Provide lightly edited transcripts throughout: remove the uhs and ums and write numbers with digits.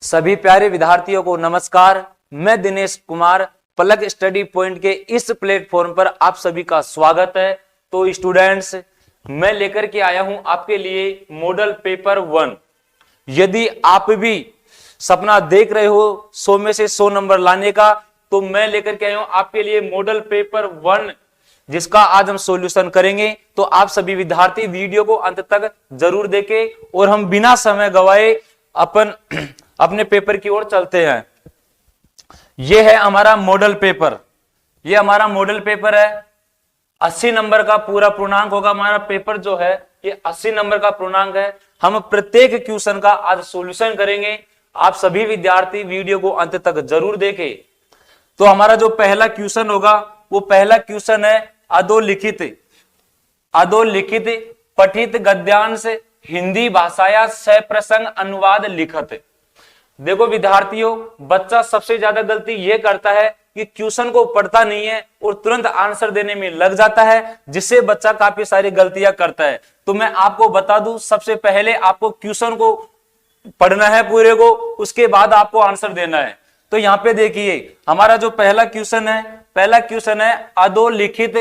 सभी प्यारे विद्यार्थियों को नमस्कार। मैं दिनेश कुमार, पलक स्टडी पॉइंट के इस प्लेटफॉर्म पर आप सभी का स्वागत है। तो स्टूडेंट्स, मैं लेकर के आया हूं आपके लिए मॉडल पेपर 1। यदि आप भी सपना देख रहे हो 100 में से 100 नंबर लाने का, तो मैं लेकर के आया हूं आपके लिए मॉडल पेपर 1, जिसका आज हम सॉल्यूशन करेंगे। तो आप सभी विद्यार्थी वीडियो को अंत तक जरूर देखें और हम बिना समय गवाए अपने पेपर की ओर चलते हैं। यह है हमारा मॉडल पेपर। यह हमारा मॉडल पेपर है। 80 नंबर का पूरा पूर्णांक होगा। हमारा पेपर जो है ये 80 नंबर का पूर्णांक है। हम प्रत्येक क्वेश्चन का आज सॉल्यूशन करेंगे। आप सभी विद्यार्थी वीडियो को अंत तक जरूर देखें। तो हमारा जो पहला क्वेश्चन होगा वो पहला क्वेश्चन है अधोलिखित पठित गद्यांश हिंदी भाषाया सप्रसंग अनुवाद लिखत। देखो विद्यार्थियों, बच्चा सबसे ज्यादा गलती यह करता है कि क्वेश्चन को पढ़ता नहीं है और तुरंत आंसर देने में लग जाता है, जिससे बच्चा काफी सारी गलतियां करता है। तो मैं आपको बता दूं, सबसे पहले आपको क्वेश्चन को पढ़ना है पूरे को, उसके बाद आपको आंसर देना है। तो यहाँ पे देखिए, हमारा जो पहला क्वेश्चन है अधोलिखित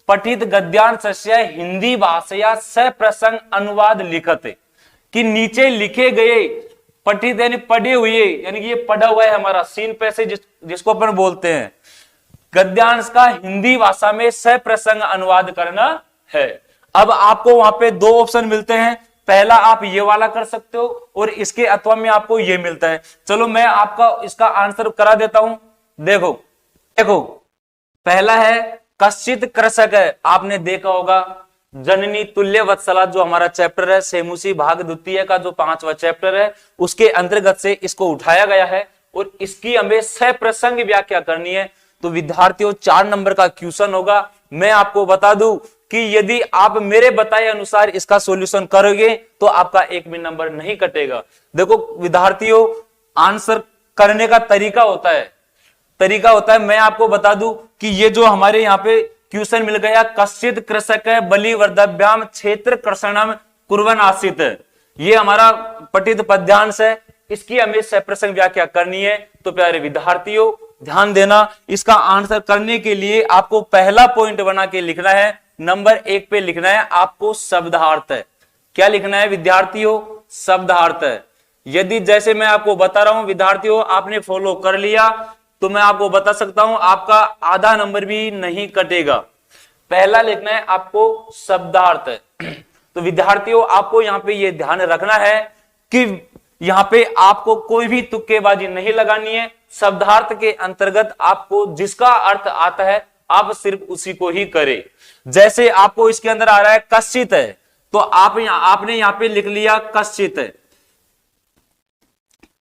पठित गद्यांश हिंदी भाषा सप्रसंग अनुवाद लिखत। कि नीचे लिखे गए पठित यानी पढ़े हुए, यानी कि ये पढ़ा हुआ है हमारा सीन पैसेज जिसको अपन बोलते हैं, गद्यांश का हिंदी भाषा में सप्रसंग अनुवाद करना है। अब आपको वहां पे दो ऑप्शन मिलते हैं। पहला आप ये वाला कर सकते हो और इसके अथवा में आपको ये मिलता है। चलो मैं आपका इसका आंसर करा देता हूं। देखो पहला है कश्चित कृषक है। आपने देखा होगा जननी तुल्य वत्सला, जो हमारा चैप्टर है सेमुसी भाग द्वितीय का जो 5वां चैप्टर है, उसके अंतर्गत से इसको उठाया गया है और इसकी हमें सप्रसंग व्याख्या करनी है। तो विद्यार्थियों 4 नंबर का क्वेश्चन होगा। मैं आपको बता दूं कि यदि आप मेरे बताए अनुसार इसका सॉल्यूशन करोगे तो आपका एक भी नंबर नहीं कटेगा। देखो विद्यार्थियों, आंसर करने का तरीका होता है। मैं आपको बता दूं कि ये जो हमारे यहाँ पे क्वेश्चन मिल गया, कश्चित कृषक है बलिवर्धभ्याम क्षेत्र कृषणम कुर्वन् आसीत्, ये हमारा पठित पद्यांश है। इसकी हमें सप्रसंग व्याख्या करनी है। तो प्यारे विद्यार्थियों ध्यान देना, इसका आंसर करने के लिए आपको पहला पॉइंट बना के लिखना है। नंबर 1 पे लिखना है आपको शब्दार्थ। क्या लिखना है विद्यार्थियों? शब्दार्थ। यदि जैसे मैं आपको बता रहा हूं विद्यार्थियों, आपने फॉलो कर लिया तो मैं आपको बता सकता हूं आपका आधा नंबर भी नहीं कटेगा। पहला लिखना है आपको शब्दार्थ। तो विद्यार्थियों आपको यहां पे ये ध्यान रखना है कि यहां पे आपको कोई भी तुक्केबाजी नहीं लगानी है। शब्दार्थ के अंतर्गत आपको जिसका अर्थ आता है आप सिर्फ उसी को ही करें। जैसे आपको इसके अंदर आ रहा है कश्चित है, तो आपने यहां पे लिख लिया कश्चित।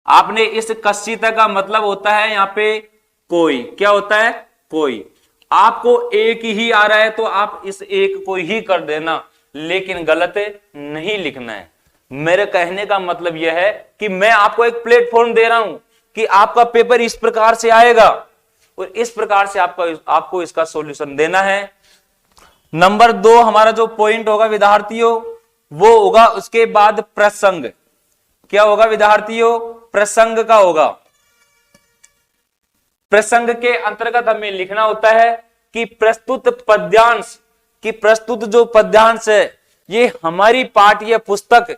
आपने इस कश्चित का मतलब होता है यहां पे कोई। क्या होता है? कोई। आपको एक ही आ रहा है तो आप इस एक को ही कर देना, लेकिन गलत नहीं लिखना है। मेरे कहने का मतलब यह है कि मैं आपको एक प्लेटफॉर्म दे रहा हूं कि आपका पेपर इस प्रकार से आएगा और इस प्रकार से आपको इसका सॉल्यूशन देना है। नंबर 2 हमारा जो पॉइंट होगा विद्यार्थियों, वो होगा उसके बाद प्रसंग। क्या होगा विद्यार्थियों? प्रसंग का होगा। प्रसंग के अंतर्गत हमें लिखना होता है कि प्रस्तुत जो पद्यांश है ये हमारी पाठ्य पुस्तक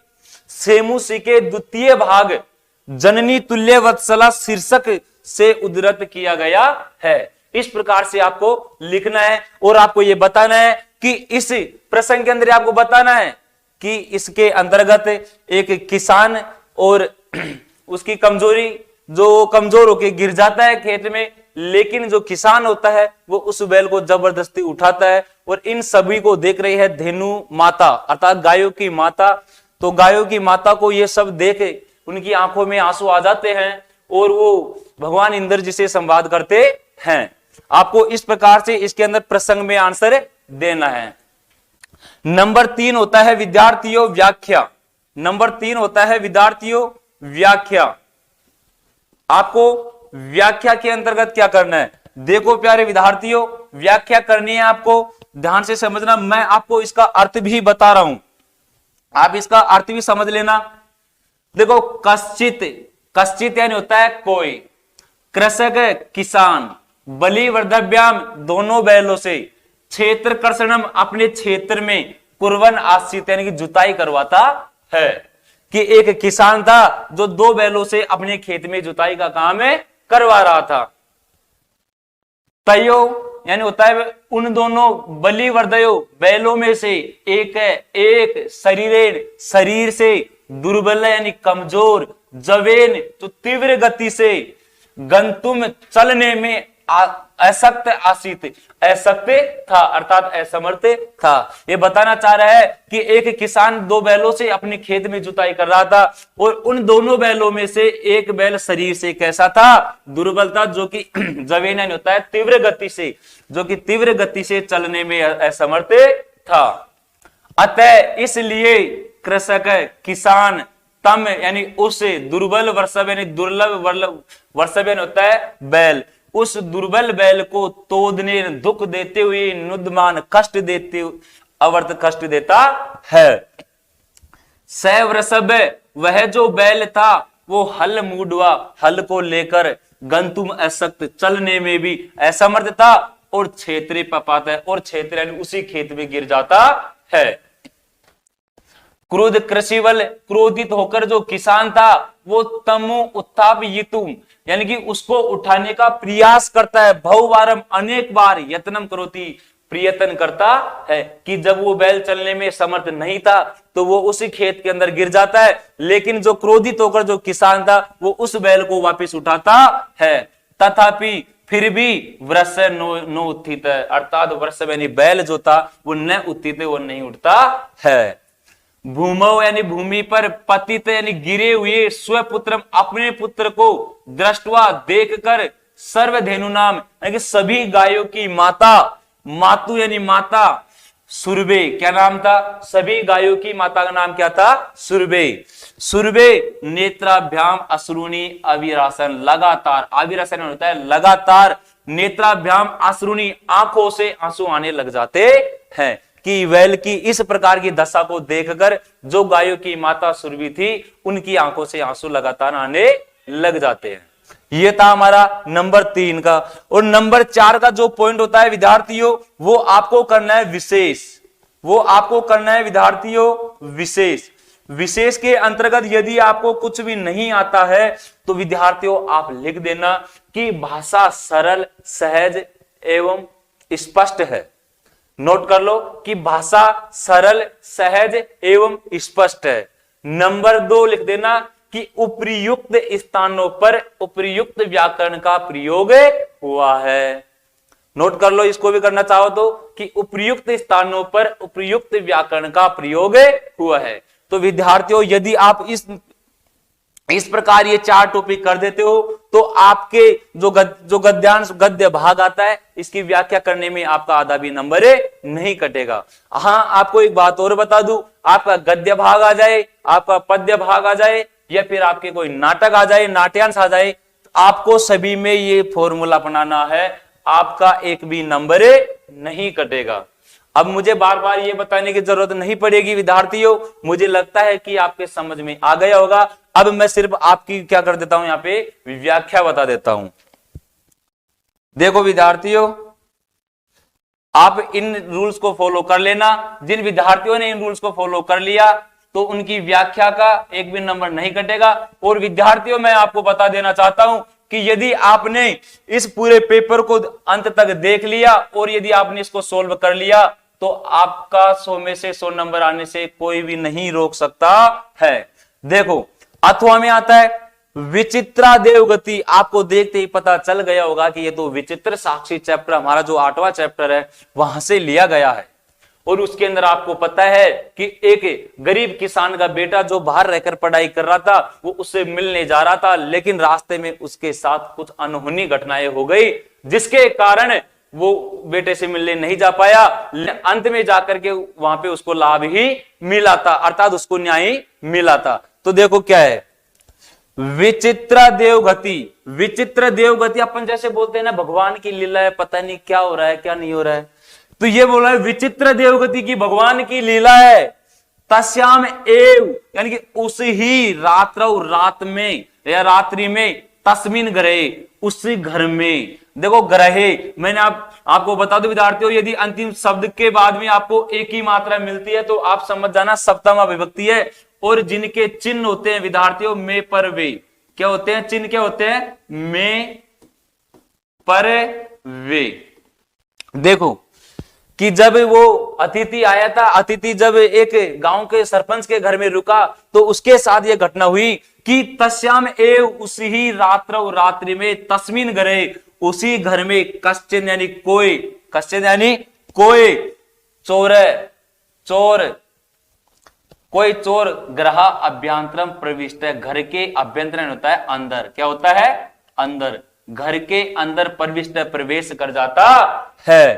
सेमुसी के द्वितीय भाग जननी तुल्य वत्सला शीर्षक से उद्धृत किया गया है। इस प्रकार से आपको लिखना है और आपको यह बताना है कि इस प्रसंग के अंदर आपको बताना है कि इसके अंतर्गत एक किसान और उसकी कमजोरी, जो कमजोर होकर गिर जाता है खेत में, लेकिन जो किसान होता है वो उस बैल को जबरदस्ती उठाता है और इन सभी को देख रही है धेनु माता अर्थात गायों की माता। तो गायों की माता को ये सब देख उनकी आंखों में आंसू आ जाते हैं और वो भगवान इंद्र जी से संवाद करते हैं। आपको इस प्रकार से इसके अंदर प्रसंग में आंसर देना है। नंबर 3 होता है विद्यार्थियों व्याख्या। व्याख्या। आपको व्याख्या के अंतर्गत क्या करना है? देखो प्यारे विद्यार्थियों, व्याख्या करनी है आपको, ध्यान से समझना। मैं आपको इसका अर्थ भी बता रहा हूं, आप इसका अर्थ भी समझ लेना। देखो कश्चित कश्चित यानी होता है कोई, कृषक किसान, बलि वर्धव्याम दोनों बैलों से, क्षेत्र कर्षणम अपने क्षेत्र में, कुर्वन आश्रित यानी कि जुताई करवाता है, कि एक किसान था जो 2 बैलों से अपने खेत में जुताई का काम करवा रहा था। तयो यानी होता है उन दोनों, बलि वर्धयो बैलों में से, एक शरीर से, दुर्बल यानी कमजोर, जवेन तो तीव्र गति से, गंतुम चलने में असक्त आशित असक्त था अर्थात असमर्थ था। ये बताना चाह रहा है कि एक किसान 2 बैलों से अपने खेत में जुताई कर रहा था और उन दोनों बैलों में से एक बैल शरीर से कैसा था, दुर्बल था, जो कि जवेन यानी होता है तीव्र गति से, जो कि तीव्र गति से चलने में असमर्थ था। अतः इसलिए कृषक किसान तम यानी उस दुर्बल वर्षभ यानी दुर्लभ वर्षभ यानी होता है बैल, उस दुर्बल बैल को तोड़ने दुख देते हुए नुदमान कष्ट देते अवर्त कष्ट देता है। सह वृषभ वह जो बैल था वो हल मूडवा हल को लेकर, गंतुम असक्त चलने में भी असमर्थ था, और क्षेत्र पपाता है और क्षेत्र यानी उसी खेत में गिर जाता है। क्रोध कृषिवल क्रोधित होकर जो किसान था वो तमु उत्थाप यितुम यानी कि उसको उठाने का प्रयास करता है, बहुवारम अनेक बार, यत्नम करोति प्रयत्न करता है, कि जब वो बैल चलने में समर्थ नहीं था तो वो उसी खेत के अंदर गिर जाता है, लेकिन जो क्रोधित होकर जो किसान था वो उस बैल को वापस उठाता है। तथापि फिर भी वृष नो उत्थित है, अर्थात वृष यानी बैल जो था वो न उत्थित वो नहीं उठता है। भूमौ यानी भूमि पर, पतित यानी गिरे हुए, स्वपुत्रम अपने पुत्र को, दृष्टवा देखकर, सर्वधेनु नाम यानी कि सभी गायों की माता, मातु यानी माता, सुरभे क्या नाम था, सभी गायों की माता का नाम क्या था, सुरभे। सुरभे नेत्राभ्याम अश्रुणी अविरासन, लगातार, अविरासन होता है लगातार, नेत्राभ्याम अश्रुणी आंखों से आंसू आने लग जाते हैं, कि बैल की इस प्रकार की दशा को देखकर जो गायों की माता सुरभि थी उनकी आंखों से आंसू लगातार आने लग जाते हैं। यह था हमारा नंबर 3 का। और नंबर 4 का जो पॉइंट होता है विद्यार्थियों, वो आपको करना है विशेष, वो आपको करना है विद्यार्थियों विशेष। विशेष के अंतर्गत यदि आपको कुछ भी नहीं आता है तो विद्यार्थियों आप लिख देना कि भाषा सरल, सहज एवं स्पष्ट है। नोट कर लो कि भाषा सरल, सहज एवं स्पष्ट है। नंबर 2 लिख देना कि उपर्युक्त स्थानों पर उपर्युक्त व्याकरण का प्रयोग हुआ है। नोट कर लो, इसको भी करना चाहो तो, कि उपर्युक्त स्थानों पर उपर्युक्त व्याकरण का प्रयोग हुआ है। तो विद्यार्थियों यदि आप इस प्रकार ये 4 टॉपिक कर देते हो तो आपके जो गद्यांश गद्य भाग आता है इसकी व्याख्या करने में आपका आधा भी नंबर नहीं कटेगा। हाँ, आपको एक बात और बता दूं, आपका गद्य भाग आ जाए, आपका पद्य भाग आ जाए, या फिर आपके कोई नाटक आ जाए, नाट्यांश आ जाए, आपको सभी में ये फॉर्मूला अपनाना है, आपका एक भी नंबर नहीं कटेगा। अब मुझे बार बार ये बताने की जरूरत नहीं पड़ेगी विद्यार्थियों, मुझे लगता है कि आपके समझ में आ गया होगा। अब मैं सिर्फ आपकी क्या कर देता हूं, यहां पे व्याख्या बता देता हूं। देखो विद्यार्थियों, आप इन रूल्स को फॉलो कर लेना। जिन विद्यार्थियों ने इन रूल्स को फॉलो कर लिया तो उनकी व्याख्या का एक भी नंबर नहीं कटेगा। और विद्यार्थियों मैं आपको बता देना चाहता हूं कि यदि आपने इस पूरे पेपर को अंत तक देख लिया और यदि आपने इसको सोल्व कर लिया तो आपका 100 में से 100 नंबर आने से कोई भी नहीं रोक सकता है। देखो अथवा में आता है विचित्रा देवगति, आपको देखते ही पता चल गया होगा कि ये तो विचित्र साक्षी चैप्टर हमारा जो 8वां चैप्टर है वहां से लिया गया है। और उसके अंदर आपको पता है कि एक गरीब किसान का बेटा जो बाहर रहकर पढ़ाई कर रहा था वो उससे मिलने जा रहा था, लेकिन रास्ते में उसके साथ कुछ अनहोनी घटनाएं हो गई जिसके कारण वो बेटे से मिलने नहीं जा पाया। अंत में जाकर के वहां पे उसको लाभ ही मिला था, अर्थात उसको न्याय मिला था। तो देखो क्या है विचित्र देवगति। विचित्र देवगति अपन जैसे बोलते हैं ना भगवान की लीला है, पता नहीं क्या हो रहा है क्या नहीं हो रहा है, तो ये बोल रहा है विचित्र देवगति की भगवान की लीला है। तस्याम एव यानी कि उस ही रात में या रात्रि में, तस्मिन ग्रहे, उसी घर में। देखो ग्रहे, मैंने आपको बता दूं विद्यार्थियों, यदि अंतिम शब्द के बाद में आपको एक ही मात्रा मिलती है तो आप समझ जाना सप्तम विभक्ति है। और जिनके चिन्ह होते हैं विद्यार्थियों में, पर, वे, क्या होते हैं चिन्ह, क्या होते हैं में, पर, वे। देखो कि जब वो अतिथि आया था, अतिथि जब एक गांव के सरपंच के घर में रुका तो उसके साथ यह घटना हुई कि तस्याम एव, उसी ही रात्रि में, तस्मिन ग्रहे, उसी घर में, कश्चिन यानी कोई, कश्चिन यानी कोई, कोई चोर ग्रह अभ्यंतरम प्रविष्ट है, घर के अभ्यंतरण होता है अंदर, क्या होता है अंदर, घर के अंदर प्रविष्ट, प्रवेश कर जाता है।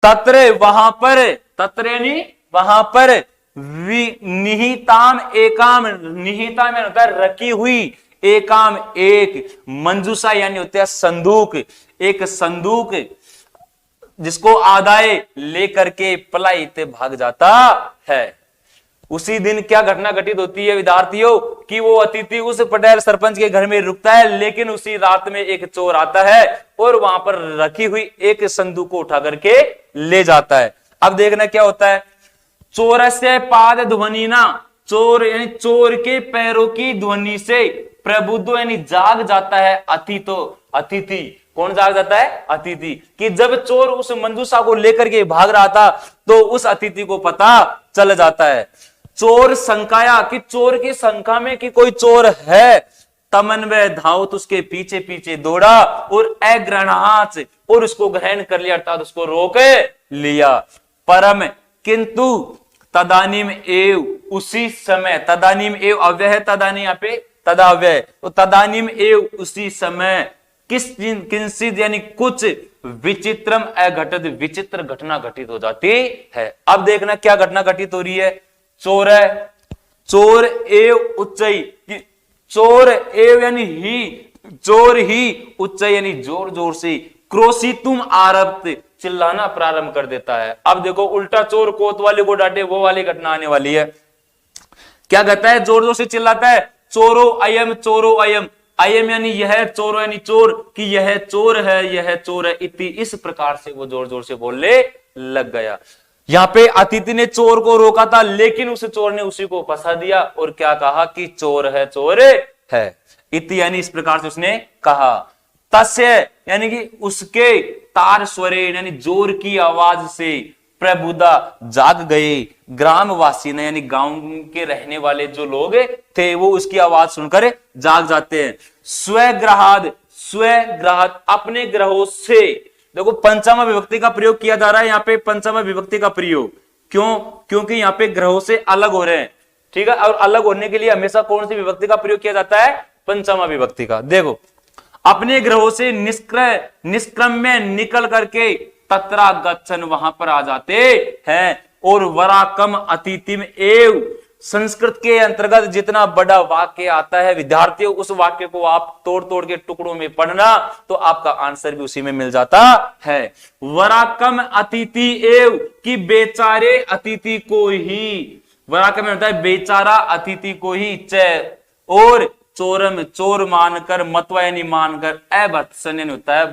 तत्र, वहां पर, तत्र यानी वहां पर, निहिताम एकाम, निहिता में होता है रखी हुई, एकाम एक, मंजूषा यानी होता है संदूक, एक संदूक जिसको आदाय लेकर के पलायित भाग जाता है। उसी दिन क्या घटना घटित होती है विद्यार्थियों कि वो अतिथि उस पटेल सरपंच के घर में रुकता है, लेकिन उसी रात में एक चोर आता है और वहां पर रखी हुई एक संदूक को उठा करके ले जाता है। अब देखना क्या होता है, चोरस्य पाद ध्वनि ना, चोर यानी चोर के पैरों की ध्वनि से प्रबुद्ध यानी जाग जाता है अतिथि। कौन जाग जाता है, अतिथि। कि जब चोर उस मंजूषा को लेकर के भाग रहा था तो उस अतिथि को पता चल जाता है। चोर शंकाया, कि चोर की शंका में कि कोई चोर है, तमन्वय धावत, उसके पीछे पीछे दौड़ा और अग्रहणाच, और उसको ग्रहण कर लिया, अर्थात उसको रोक लिया। परम किंतु तदानीम एव, उसी समय, तदानीम एव अव्यय है, तदानी यहाँ पे तदाव्यय, तो तदानीम एव उसी समय, किंचित यानी कुछ, विचित्रम अघटित, विचित्र घटना घटित हो जाती है। अब देखना क्या घटना घटित हो रही है, चोर है, चोर एव उच्चई, चोर एव यानी ही, चोर ही, उच्चई यानी जोर जोर से, क्रोशितुम आरब्ध, चिल्लाना प्रारंभ कर देता है। अब देखो उल्टा चोर कोतवाली को डांटे, वो वाली घटना आने वाली है। क्या कहता है, जोर जोर से चिल्लाता है, चोरो अयम, चोरो अयम, अयम यानी यह, चोरो यानी चोर, कि यह चोर है, यह चोर है, इति, इस प्रकार से वो जोर जोर से बोलने लग गया। यहाँ पे अतिथि ने चोर को रोका था, लेकिन उस चोर ने उसी को फंसा दिया और क्या कहा कि चोर है, चोर है, इति यानी इस प्रकार से उसने कहा। तस्य यानी कि उसके, तार स्वरे यानी जोर की आवाज से, प्रबुदा जाग गए, ग्रामवासी ने यानी गांव के रहने वाले जो लोग थे वो उसकी आवाज सुनकर जाग जाते हैं। स्वग्रहाद, स्वग्रहाद अपने ग्रहों से, देखो पंचम विभक्ति का प्रयोग किया जा रहा है यहाँ पे, पंचम विभक्ति का प्रयोग क्यों, क्योंकि यहाँ पे ग्रहों से अलग हो रहे हैं, ठीक है। और अलग होने के लिए हमेशा कौन सी विभक्ति का प्रयोग किया जाता है, पंचम विभक्ति का। देखो अपने ग्रहों से निष्क्रम में निकल करके, तत्रा गच्छन वहां पर आ जाते हैं। और वराकम अतिथिम एव, संस्कृत के अंतर्गत जितना बड़ा वाक्य आता है विद्यार्थियों, उस वाक्य को आप तोड़ तोड़ के टुकड़ों में पढ़ना तो आपका आंसर भी उसी में मिल जाता है। वराकम अतिथि एव, कि बेचारे अतिथि को ही, वराकम में होता है बेचारा अतिथि को ही, च, और चोरम चोर मानकर, मतवा यानी मानकर, अभत्सन होता है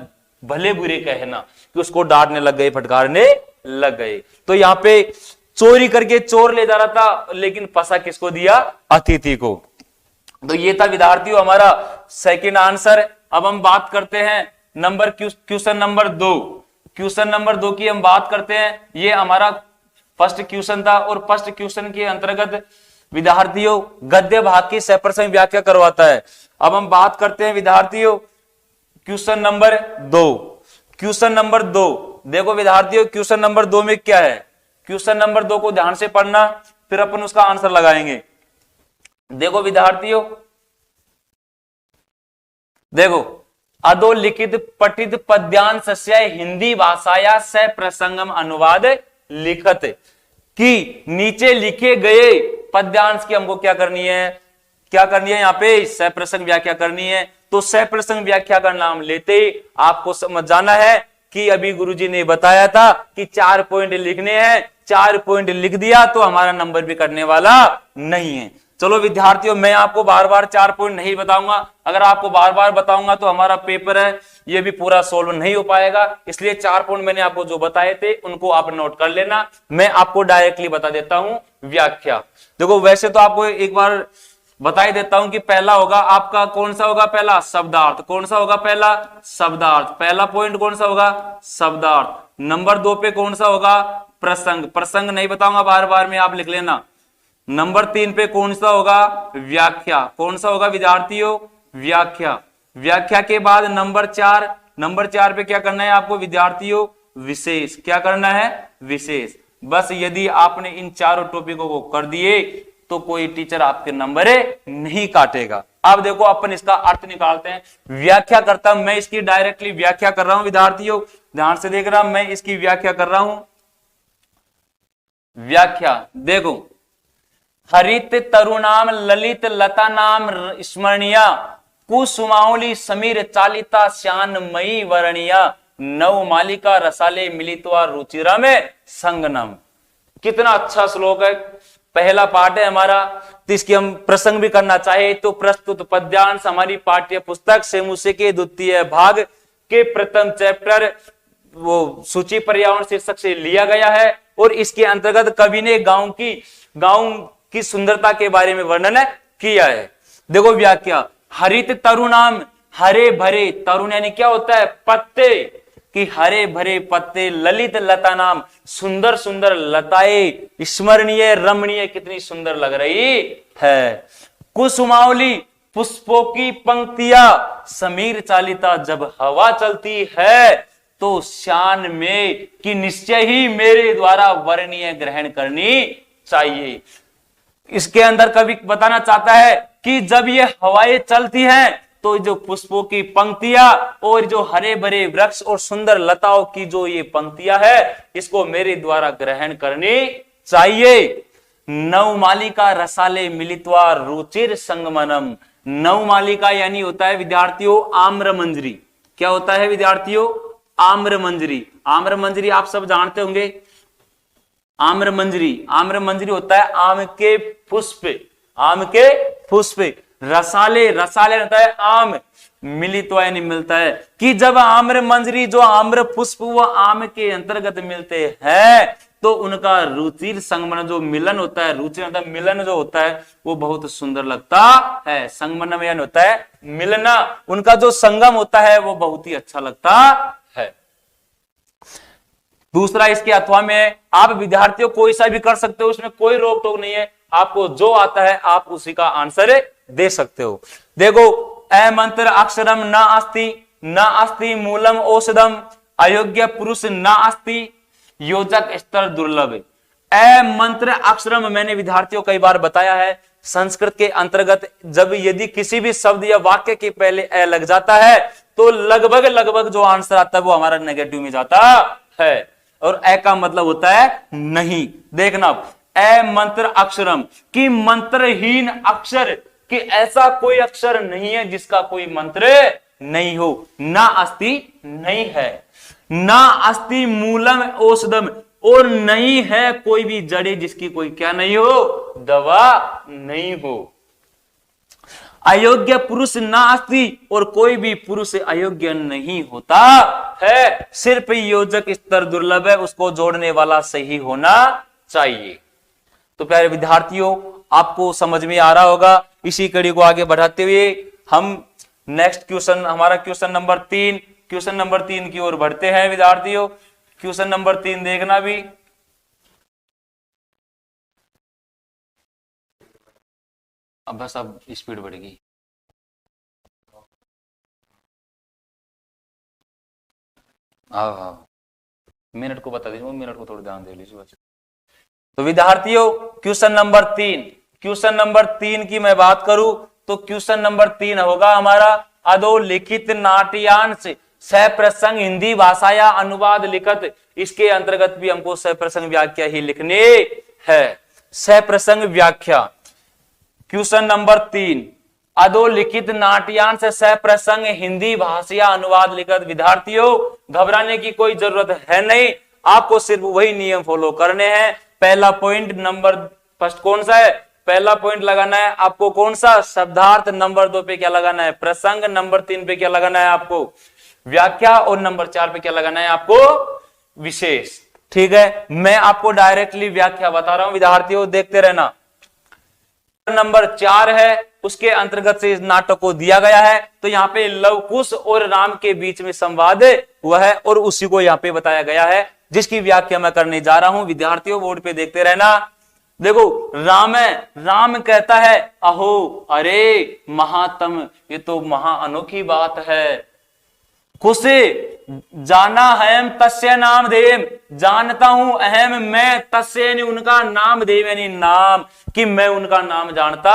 भले बुरे कहना, कि उसको डांटने लग गए, फटकारने लग गए। तो यहाँ पे चोरी करके चोर ले जा रहा था, लेकिन फंसा किसको दिया, अतिथि को। तो ये था विद्यार्थियों हमारा सेकंड आंसर। अब हम बात करते हैं क्वेश्चन नंबर 2। क्वेश्चन नंबर 2 की हम बात करते हैं। ये हमारा फर्स्ट क्वेश्चन था और फर्स्ट क्वेश्चन के अंतर्गत विद्यार्थियों गद्य भाग की सप्रसंग व्याख्या करवाता है। अब हम बात करते हैं विद्यार्थियों क्वेश्चन नंबर 2। क्वेश्चन नंबर 2 देखो विद्यार्थियों, क्वेश्चन नंबर 2 में क्या है, क्वेश्चन नंबर 2 को ध्यान से पढ़ना, फिर अपन उसका आंसर लगाएंगे। देखो विद्यार्थियों, देखो अधोलिखित पठित पद्यांश से हिंदी भाषाया सप्रसंगम अनुवाद लिखत, कि नीचे लिखे गए पद्यांश की हमको क्या करनी है, यहाँ पे सप्रसंग व्याख्या करनी है। तो सप्रसंग व्याख्या का नाम लेते ही आपको समझ जाना है कि अभी गुरुजी ने बताया था कि 4 पॉइंट लिखने हैं, 4 पॉइंट लिख दिया तो हमारा नंबर भी कटने वाला नहीं है। चलो विद्यार्थियों, मैं आपको बार बार 4 पॉइंट नहीं बताऊंगा। अगर आपको बार बार बताऊंगा तो हमारा पेपर है ये भी पूरा सोल्व नहीं हो पाएगा। इसलिए 4 पॉइंट मैंने आपको जो बताए थे उनको आप नोट कर लेना। मैं आपको डायरेक्टली बता देता हूं व्याख्या। देखो वैसे तो आपको एक बार बता ही देता हूं कि पहला होगा आपका, कौन सा होगा पहला, शब्दार्थ। कौन सा होगा पहला, शब्दार्थ। पहला पॉइंट कौन सा होगा, शब्दार्थ। नंबर 2 पे कौन सा होगा, प्रसंग। प्रसंग नहीं बताऊंगा बार बार में, आप लिख लेना। नंबर 3 पे कौन सा होगा, व्याख्या। कौन सा होगा विद्यार्थियों, व्याख्या। व्याख्या के बाद नंबर 4, नंबर 4 पे क्या करना है आपको विद्यार्थियों, विशेष। क्या करना है, विशेष। बस यदि आपने इन चारों टॉपिकों को कर दिए तो कोई टीचर आपके नंबर नहीं काटेगा। अब देखो अपन इसका अर्थ निकालते हैं। व्याख्या करता मैं इसकी डायरेक्टली व्याख्या कर रहा हूं विद्यार्थियों, ध्यान से देख रहा, मैं इसकी व्याख्या कर रहा हूं। व्याख्या देखो, हरित तरुणाम ललित लता नाम स्मरणीया कुसुमावली समीर चालिता श्यानमयी वर्णिया नव मालिका रसाले मिलित्वा रुचिरा में संगनम। कितना अच्छा श्लोक है। पहला पाठ है हमारा, तो इसकी हम प्रसंग भी करना चाहे तो प्रस्तुत पद्यांश हमारी पाठ्य पुस्तक सेमुसे के द्वितीय भाग के प्रथम चैप्टर वो सूची पर्यावरण शीर्षक से लिया गया है। और इसके अंतर्गत कवि ने गांव की सुंदरता के बारे में वर्णन किया है। देखो व्याख्या, हरित तरुणाम, हरे भरे, तरुण यानी क्या होता है, पत्ते, कि हरे भरे पत्ते, ललित लता नाम, सुंदर सुंदर लताएं, स्मरणीय रमणीय, कितनी सुंदर लग रही है। कुसुमावली, पुष्पों की पंक्तियां, समीर चालिता, जब हवा चलती है तो शान में कि निश्चय ही मेरे द्वारा वर्णीय ग्रहण करनी चाहिए। इसके अंदर कवि बताना चाहता है कि जब ये हवाएं चलती हैं तो जो पुष्पों की पंक्तियां और जो हरे भरे वृक्ष और सुंदर लताओं की जो ये पंक्तियां है, इसको मेरे द्वारा ग्रहण करनी चाहिए। नवमालिका रसाले मिलित्वा रुचिर संगमनम। नवमालिका यानी होता है विद्यार्थियों आम्र मंजरी। क्या होता है विद्यार्थियों, आम्र मंजरी। आम्र मंजरी आप सब जानते होंगे। आम्र मंजरी होता है आम के पुष्प, आम के पुष्प। रसाले, रसाले होता है आम, मिलित यानी मिलता है, कि जब आम्र मंजरी जो आम्र पुष्प वो आम के अंतर्गत मिलते हैं तो उनका रुचिर संगमन जो मिलन होता है, रुचिर मतलब मिलन जो होता है वो बहुत सुंदर लगता है। संगमन यानी होता है मिलना, उनका जो संगम होता है वो बहुत ही अच्छा लगता है। दूसरा इसके अथवा में आप विद्यार्थियों कोई सा भी कर सकते हो, उसमें कोई रोक टोक नहीं है। आपको जो आता है आप उसी का आंसर दे सकते हो। देखो, ए मंत्र अक्षरम न अस्ति मूलम औषधम अयोग्य पुरुष न अस्ति योजक स्तर दुर्लभ। ए मंत्र अक्षरम मैंने विद्यार्थियों कई बार बताया है, संस्कृत के अंतर्गत जब यदि किसी भी शब्द या वाक्य के पहले ए लग जाता है तो लगभग जो आंसर आता है वो हमारा नेगेटिव में जाता है। और ए का मतलब होता है नहीं। देखना, ए मंत्र अक्षरम कि मंत्रहीन अक्षर, कि ऐसा कोई अक्षर नहीं है जिसका कोई मंत्र नहीं हो। ना अस्ति नहीं है, ना अस्ति मूलम औषधम, और नहीं है कोई भी जड़ी जिसकी कोई क्या नहीं हो, दवा नहीं हो। अयोग्य पुरुष ना अस्ति, और कोई भी पुरुष अयोग्य नहीं होता है। सिर्फ योजक स्तर दुर्लभ है, उसको जोड़ने वाला सही होना चाहिए। तो प्यारे विद्यार्थियों, आपको समझ में आ रहा होगा। इसी कड़ी को आगे बढ़ाते हुए हम नेक्स्ट क्वेश्चन, हमारा क्वेश्चन नंबर 3 की ओर बढ़ते हैं विद्यार्थियों। क्वेश्चन नंबर 3 देखना भी। अब बस अब स्पीड बढ़ेगी। हाँ, मिनट को बता दीजिए, मिनट को थोड़ा ध्यान दे लीजिए बच्चे। तो विद्यार्थियों क्वेश्चन नंबर 3 की मैं बात करूं तो क्वेश्चन नंबर 3 होगा हमारा अधोलिखित नाट्यांश सप्रसंग हिंदी भाषा या अनुवाद लिखत। इसके अंतर्गत भी हमको सप्रसंग व्याख्या ही लिखनी है। सप्रसंग व्याख्या क्वेश्चन नंबर 3, अधोलिखित नाट्यांश सप्रसंग हिंदी भाषा या अनुवाद लिखत। विद्यार्थियों घबराने की कोई जरूरत है नहीं, आपको सिर्फ वही नियम फॉलो करने हैं। पहला पॉइंट नंबर फर्स्ट कौन सा है, पहला पॉइंट लगाना है आपको कौन सा, शब्दार्थ। नंबर 2 पे क्या लगाना है, प्रसंग। नंबर 3 पे क्या लगाना है आपको, व्याख्या। और नंबर 4 पे क्या लगाना है आपको, विशेष। ठीक है, मैं आपको डायरेक्टली व्याख्या बता रहा हूं विद्यार्थियों, देखते रहना। नंबर 4 है, उसके अंतर्गत से इस नाटक को दिया गया है। तो यहाँ पे लव कुश और राम के बीच में संवाद हुआ है और उसी को यहाँ पे बताया गया है, जिसकी व्याख्या मैं करने जा रहा हूं। विद्यार्थियों बोर्ड पे देखते रहना। देखो राम है, राम कहता है अहो अरे महात्म, ये तो महा अनोखी बात है। कुश जाना अहम तस्य नाम देव, जानता हूं अहम मैं तस्य यानी उनका नाम देव यानी नाम, कि मैं उनका नाम जानता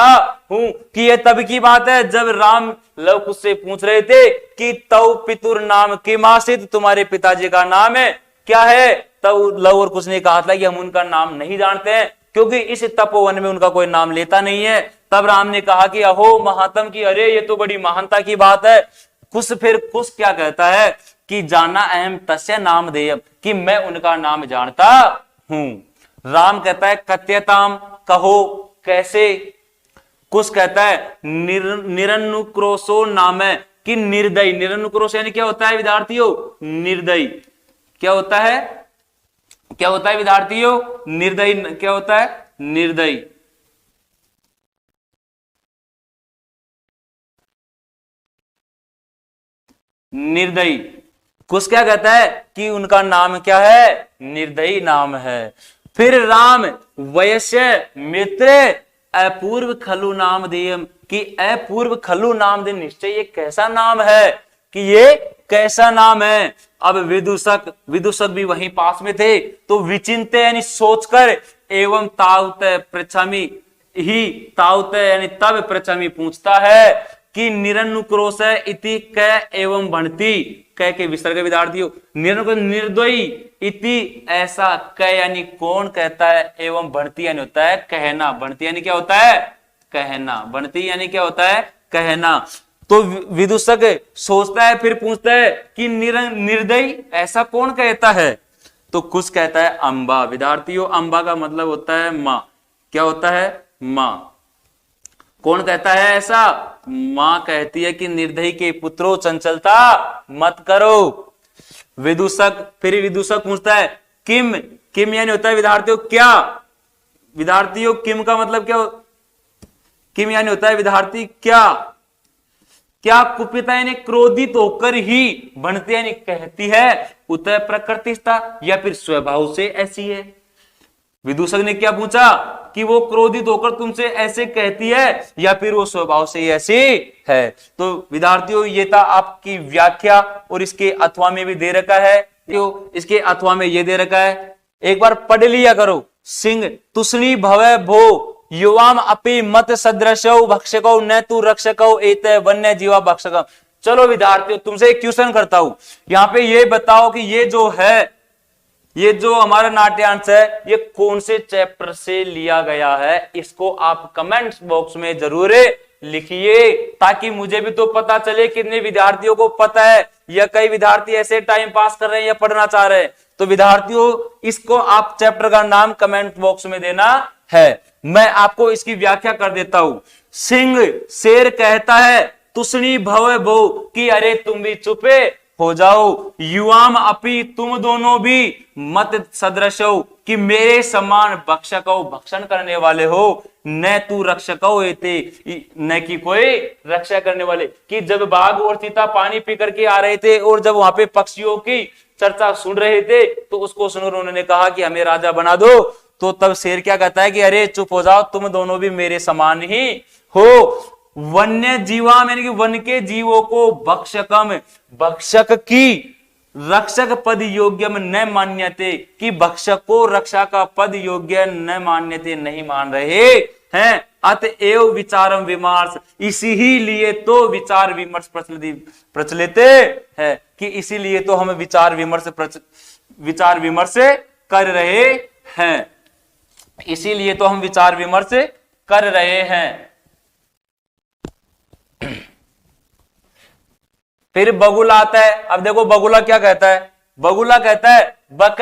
हूं। कि ये तब की बात है जब राम लव कुश से पूछ रहे थे कि तव पितुर नाम किमासित, तुम्हारे पिताजी का नाम है क्या है। तब लव और कुश ने कहा था कि हम उनका नाम नहीं जानते हैं, क्योंकि इस तपोवन में उनका कोई नाम लेता नहीं है। तब राम ने कहा कि अहो महात्म की, अरे ये तो बड़ी महानता की बात है। कुश क्या कहता है कि जाना अहम तस्य नाम देयम, कि मैं उनका नाम जानता हूं। राम कहता है कत्यताम, कहो कैसे। कुश कहता है निरनुक्रोशो नाम है, कि निर्दयी। निरनुक्रोश यानी क्या होता है विद्यार्थियों, निर्दयी। क्या होता है, क्या होता है विद्यार्थियों, निर्दयी। क्या होता है, निर्दयी। निर्दयी। कुश क्या कहता है कि उनका नाम क्या है, निर्दयी नाम है। फिर राम वयस्य मित्र अपूर्व खलु नाम देयम, कि अपूर्व खलु नाम दे, निश्चय ये कैसा नाम है, कि ये कैसा नाम है। अब विदूषक भी वहीं पास में थे, तो विचिंते यानी सोचकर, एवं तावत पृच्छामि ही, तावत यानी तब पृच्छामि पूछता है कि निरनुक्रोश इति क एवं भणति, क के विसर्ग विद्यार्थियों, निर्दयी इति ऐसा, क यानी कौन कहता है, एवं भणति यानी होता है कहना। भणति यानी क्या होता है, कहना। भणति यानी क्या होता है, कहना। तो विदूषक सोचता है, फिर पूछता है कि निर्दयी ऐसा कौन कहता है। तो कुश कहता है अंबा। विद्यार्थियों अंबा का मतलब होता है मां। क्या होता है, मां। कौन कहता है ऐसा, मां कहती है कि निर्दयी के पुत्रों चंचलता मत करो। फिर विदूषक पूछता है किम। किम यानी होता है विद्यार्थियों क्या। विद्यार्थियों किम का मतलब क्या, किम यानी होता है विद्यार्थी क्या। क्या कुपिता यानी क्रोधित होकर ही, बनती यानी कहती है, उतय प्रकृतिस्था या फिर स्वभाव से ऐसी है। विदूषक ने क्या पूछा कि वो क्रोधित होकर तुमसे ऐसे कहती है या फिर वो स्वभाव से ऐसी है। तो विद्यार्थियों ये था आपकी व्याख्या, और इसके अथवा में भी दे रखा है, तो इसके अथवा में ये दे रखा है, एक बार पढ़ लिया करो। सिंह तुष्णी भवे भो युवाम अपि मत सदृशौ भक्षको न तू रक्षको एते वन्य जीवा भक्षकम। चलो विद्यार्थियों तुमसे एक क्वेश्चन करता हूं, यहाँ पे ये बताओ कि ये जो है, ये जो हमारा नाट्यांश है, ये कौन से चैप्टर से लिया गया है, इसको आप कमेंट्स बॉक्स में जरूर लिखिए, ताकि मुझे भी तो पता चले कितने विद्यार्थियों को पता है, या कई विद्यार्थी ऐसे टाइम पास कर रहे हैं या पढ़ना चाह रहे हैं। तो विद्यार्थियों इसको आप चैप्टर का नाम कमेंट बॉक्स में देना है। मैं आपको इसकी व्याख्या कर देता हूं। सिंह शेर कहता है तुष्णी भव भो, कि अरे तुम भी चुपे हो जाओ। युवाम अपि तुम दोनों भी मत सदृशो, कि मेरे समान भक्षको भक्षण करने वाले हो। न तू रक्षको एते, न कि कोई रक्षा करने वाले। कि जब बाघ और चीता पानी पी करके आ रहे थे और जब वहां पे पक्षियों की चर्चा सुन रहे थे, तो उसको सुनकर उन्होंने कहा कि हमें राजा बना दो। तो तब शेर क्या कहता है कि अरे चुप हो जाओ, तुम दोनों भी मेरे समान ही हो। वन्य जीवा यानी कि वन के जीवों को भक्षकम, भक्षक की रक्षक पद योग्यम न मान्यते, कि भक्षक को रक्षा का पद योग्य न मान्यते, नहीं मान रहे हैं। अतएव विचारम विमर्श, इसी ही लिए तो विचार विमर्श प्रचलित है, कि इसीलिए तो हम विचार विमर्श कर रहे हैं। इसीलिए तो हम विचार विमर्श कर रहे हैं। फिर बगुला आता है। अब देखो बगुला क्या कहता है, बगुला कहता है बक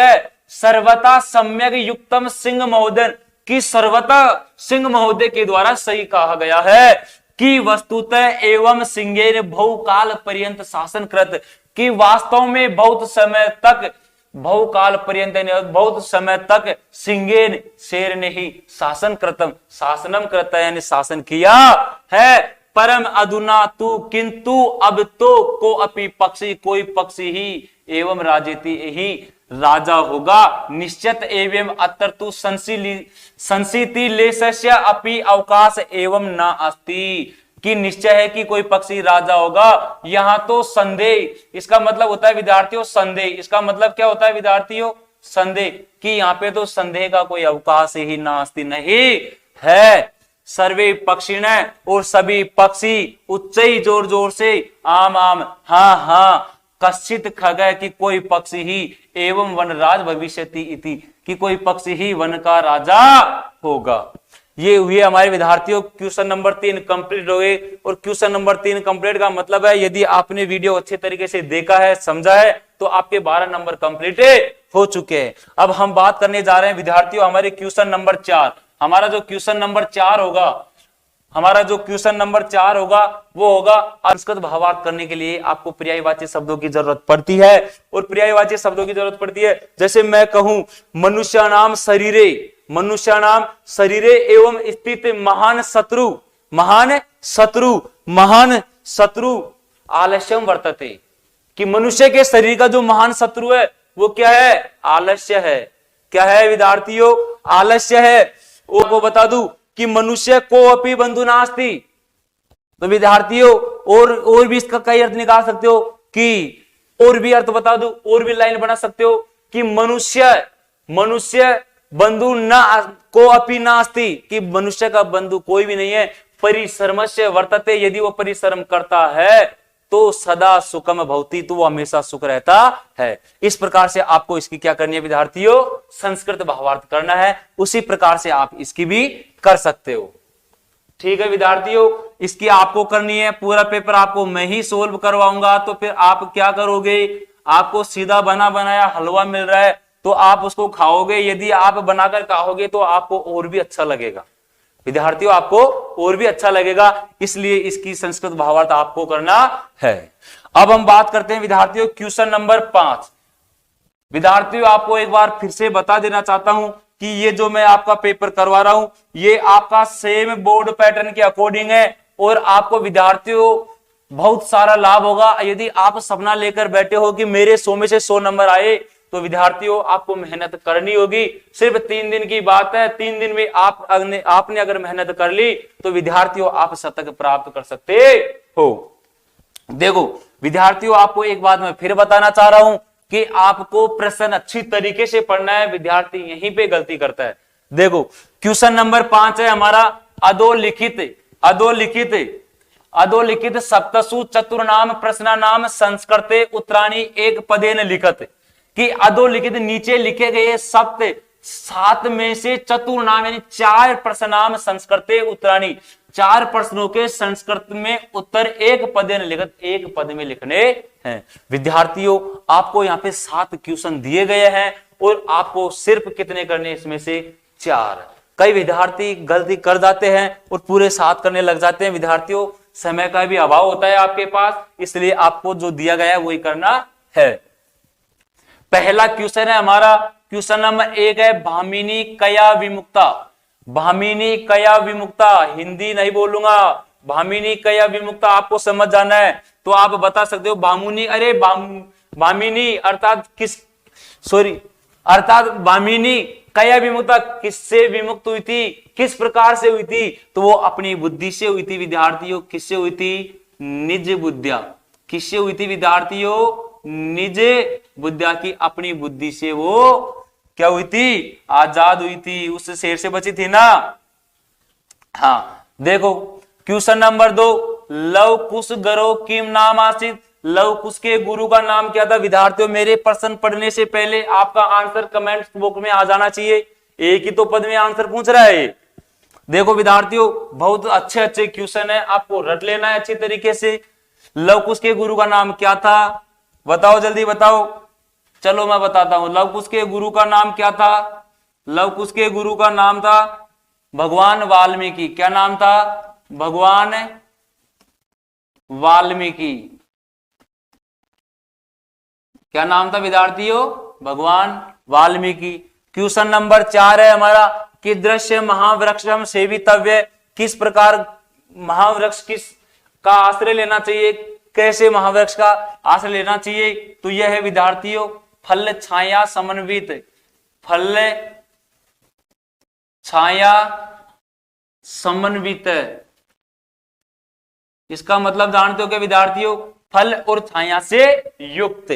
सर्वथा सम्यक युक्तम सिंह महोदय, कि सर्वथा सिंह महोदय के द्वारा सही कहा गया है कि वस्तुतः एवं सिंहेन बहुकाल पर्यंत शासन कृत, कि वास्तव में बहुत समय तक, बहुकाल पर्यंत बहुत समय तक सिंहेन शेर ने ही शासन कृतम शासनम कृता यानी शासन किया है। परम अधुना तू किंतु अब तो को अपि पक्षी, कोई पक्षी ही एवं राजेति ही राजा होगा। निश्चित एवं अत्र तू संसिति लेशस्य अपि अवकाश एवं न अस्ति, कि निश्चय है कि कोई पक्षी राजा होगा। यहां तो संदेह, इसका मतलब होता है विद्यार्थियों संदेह, इसका मतलब क्या होता है विद्यार्थियों संदेह, कि यहाँ पे तो संदेह का कोई अवकाश ही नास्ति नहीं है। सर्वे पक्षी ने, और सभी पक्षी उच्च ही जोर जोर से आम आम हाँ हाँ कश्चित खगय, कि कोई पक्षी ही एवं वनराज भविष्यति इति, कि कोई पक्षी ही वन का राजा होगा। ये हुए हमारे विद्यार्थियों क्वेश्चन नंबर 3 कंप्लीट हो गए। और क्वेश्चन नंबर 3 कंप्लीट का मतलब है यदि आपने वीडियो अच्छे तरीके से देखा है, समझा है, तो आपके 12 नंबर कंप्लीट हो चुके हैं। अब हम बात करने जा रहे हैं विद्यार्थियों हमारे क्वेश्चन नंबर 4। हमारा जो क्वेश्चन नंबर 4 होगा, हमारा जो क्वेश्चन नंबर 4 होगा वो होगा संस्कृत भावार्थ करने के लिए आपको पर्यायवाची शब्दों की जरूरत पड़ती है। और पर्यायवाची शब्दों की जरूरत पड़ती है, जैसे मैं कहूं मनुष्यानाम शरीरे, मनुष्यानाम शरीरे एवं स्थित महान शत्रु, महान शत्रु, महान शत्रु आलस्यम वर्तते, कि मनुष्य के शरीर का जो महान शत्रु है वो क्या है? आलस्य है। क्या है विद्यार्थियों? आलस्य है। को बता दूं कि मनुष्य को अपनी बंधु नास्ति। तो विद्यार्थियों और भी इसका कई अर्थ निकाल सकते हो, कि और भी अर्थ बता दूं, और भी लाइन बना सकते हो कि मनुष्य बंधु न को अपि नास्ति, कि मनुष्य का बंधु कोई भी नहीं है। परिश्रमस्य वर्तते, यदि वो परिश्रम करता है तो सदा सुखम भवति, तो वो हमेशा सुख रहता है। इस प्रकार से आपको इसकी क्या करनी है विद्यार्थियों? संस्कृत भावार्थ करना है। उसी प्रकार से आप इसकी भी कर सकते हो। ठीक है विद्यार्थियों, इसकी आपको करनी है। पूरा पेपर आपको मैं ही सोल्व करवाऊंगा। तो फिर आप क्या करोगे? आपको सीधा बना बनाया हलवा मिल रहा है तो आप उसको खाओगे। यदि आप बनाकर खाओगे तो आपको और भी अच्छा लगेगा विद्यार्थियों, आपको और भी अच्छा लगेगा। इसलिए इसकी संस्कृत भावार्थ आपको करना है। अब हम बात करते हैं विद्यार्थियों क्वेश्चन नंबर 5। विद्यार्थियों आपको एक बार फिर से बता देना चाहता हूं कि ये जो मैं आपका पेपर करवा रहा हूं ये आपका सेम बोर्ड पैटर्न के अकॉर्डिंग है और आपको विद्यार्थियों बहुत सारा लाभ होगा। यदि आप सपना लेकर बैठे हो कि मेरे 100 में से 100 नंबर आए, तो विद्यार्थियों आपको मेहनत करनी होगी। सिर्फ 3 दिन की बात है। 3 दिन में आपने अगर मेहनत कर ली तो विद्यार्थियों आप शतक प्राप्त कर सकते हो। देखो विद्यार्थियों आपको एक बात मैं फिर बताना चाह रहा हूं कि आपको प्रश्न अच्छी तरीके से पढ़ना है। विद्यार्थी यहीं पे गलती करता है। देखो क्वेश्चन नंबर 5 है हमारा अधोलिखित सप्तसु चतुर्नाम प्रश्नानाम संस्कृते उत्तराणी एक पदेन लिखत, कि अधोलिखित नीचे लिखे गए सप्त 7 में से चतुर्नाम यानी 4 प्रश्नाम संस्कृते उत्तराणी, 4 प्रश्नों के संस्कृत में उत्तर एक पदेन लिखत, एक पद में लिखने हैं। विद्यार्थियों आपको यहाँ पे 7 क्वेश्चन दिए गए हैं और आपको सिर्फ कितने करने इसमें से 4। कई विद्यार्थी गलती कर जाते हैं और पूरे 7 करने लग जाते हैं। विद्यार्थियों समय का भी अभाव होता है आपके पास, इसलिए आपको जो दिया गया है वही करना है। पहला क्वेश्चन है हमारा क्वेश्चन नंबर 1 है भामिनी कया विमुक्ता। भामिनी कया विमुक्ता, हिंदी नहीं बोलूंगा, भामिनी कया विमुक्ता आपको समझ जाना है तो आप बता सकते हो भामुनी, अरे भामिनी अर्थात भामिनी कया विमुक्ता किससे विमुक्त हुई थी, किस प्रकार से हुई थी? तो वो अपनी बुद्धि से हुई थी विद्यार्थियों। किससे हुई थी? निज बुद्धिया। किससे हुई थी विद्यार्थियों? निज बुद्धिया की अपनी बुद्धि से वो क्या हुई थी? आजाद हुई थी, उस शेर से बची थी ना। हाँ देखो क्वेश्चन नंबर 2 लव कुश गरो किम नाम आसित। लव कुश के गुरु का नाम क्या था? विद्यार्थियों मेरे प्रश्न पढ़ने से पहले आपका आंसर कमेंट बॉक्स में आ जाना चाहिए। एक ही तो पद में आंसर पूछ रहा है। देखो विद्यार्थियों बहुत अच्छे क्वेश्चन है, आपको रट लेना है अच्छी तरीके से। लव कुश के गुरु का नाम क्या था? बताओ जल्दी बताओ। चलो मैं बताता हूं। लव कुश के गुरु का नाम क्या था? लव कुश के गुरु का नाम था भगवान वाल्मीकि। क्या नाम था? भगवान वाल्मीकि। क्या नाम था विद्यार्थियों? भगवान वाल्मीकि। क्वेश्चन नंबर 4 है हमारा, कि दृश्य महावृक्षम सेवितव्य, किस प्रकार महावृक्ष किस का आश्रय लेना चाहिए, कैसे महावृक्ष का आश्रय लेना चाहिए? तो यह है विद्यार्थियों फल छाया समन्वित, फल छाया समन्वित। इसका मतलब जानते हो क्या विद्यार्थियों? फल और छाया से युक्त।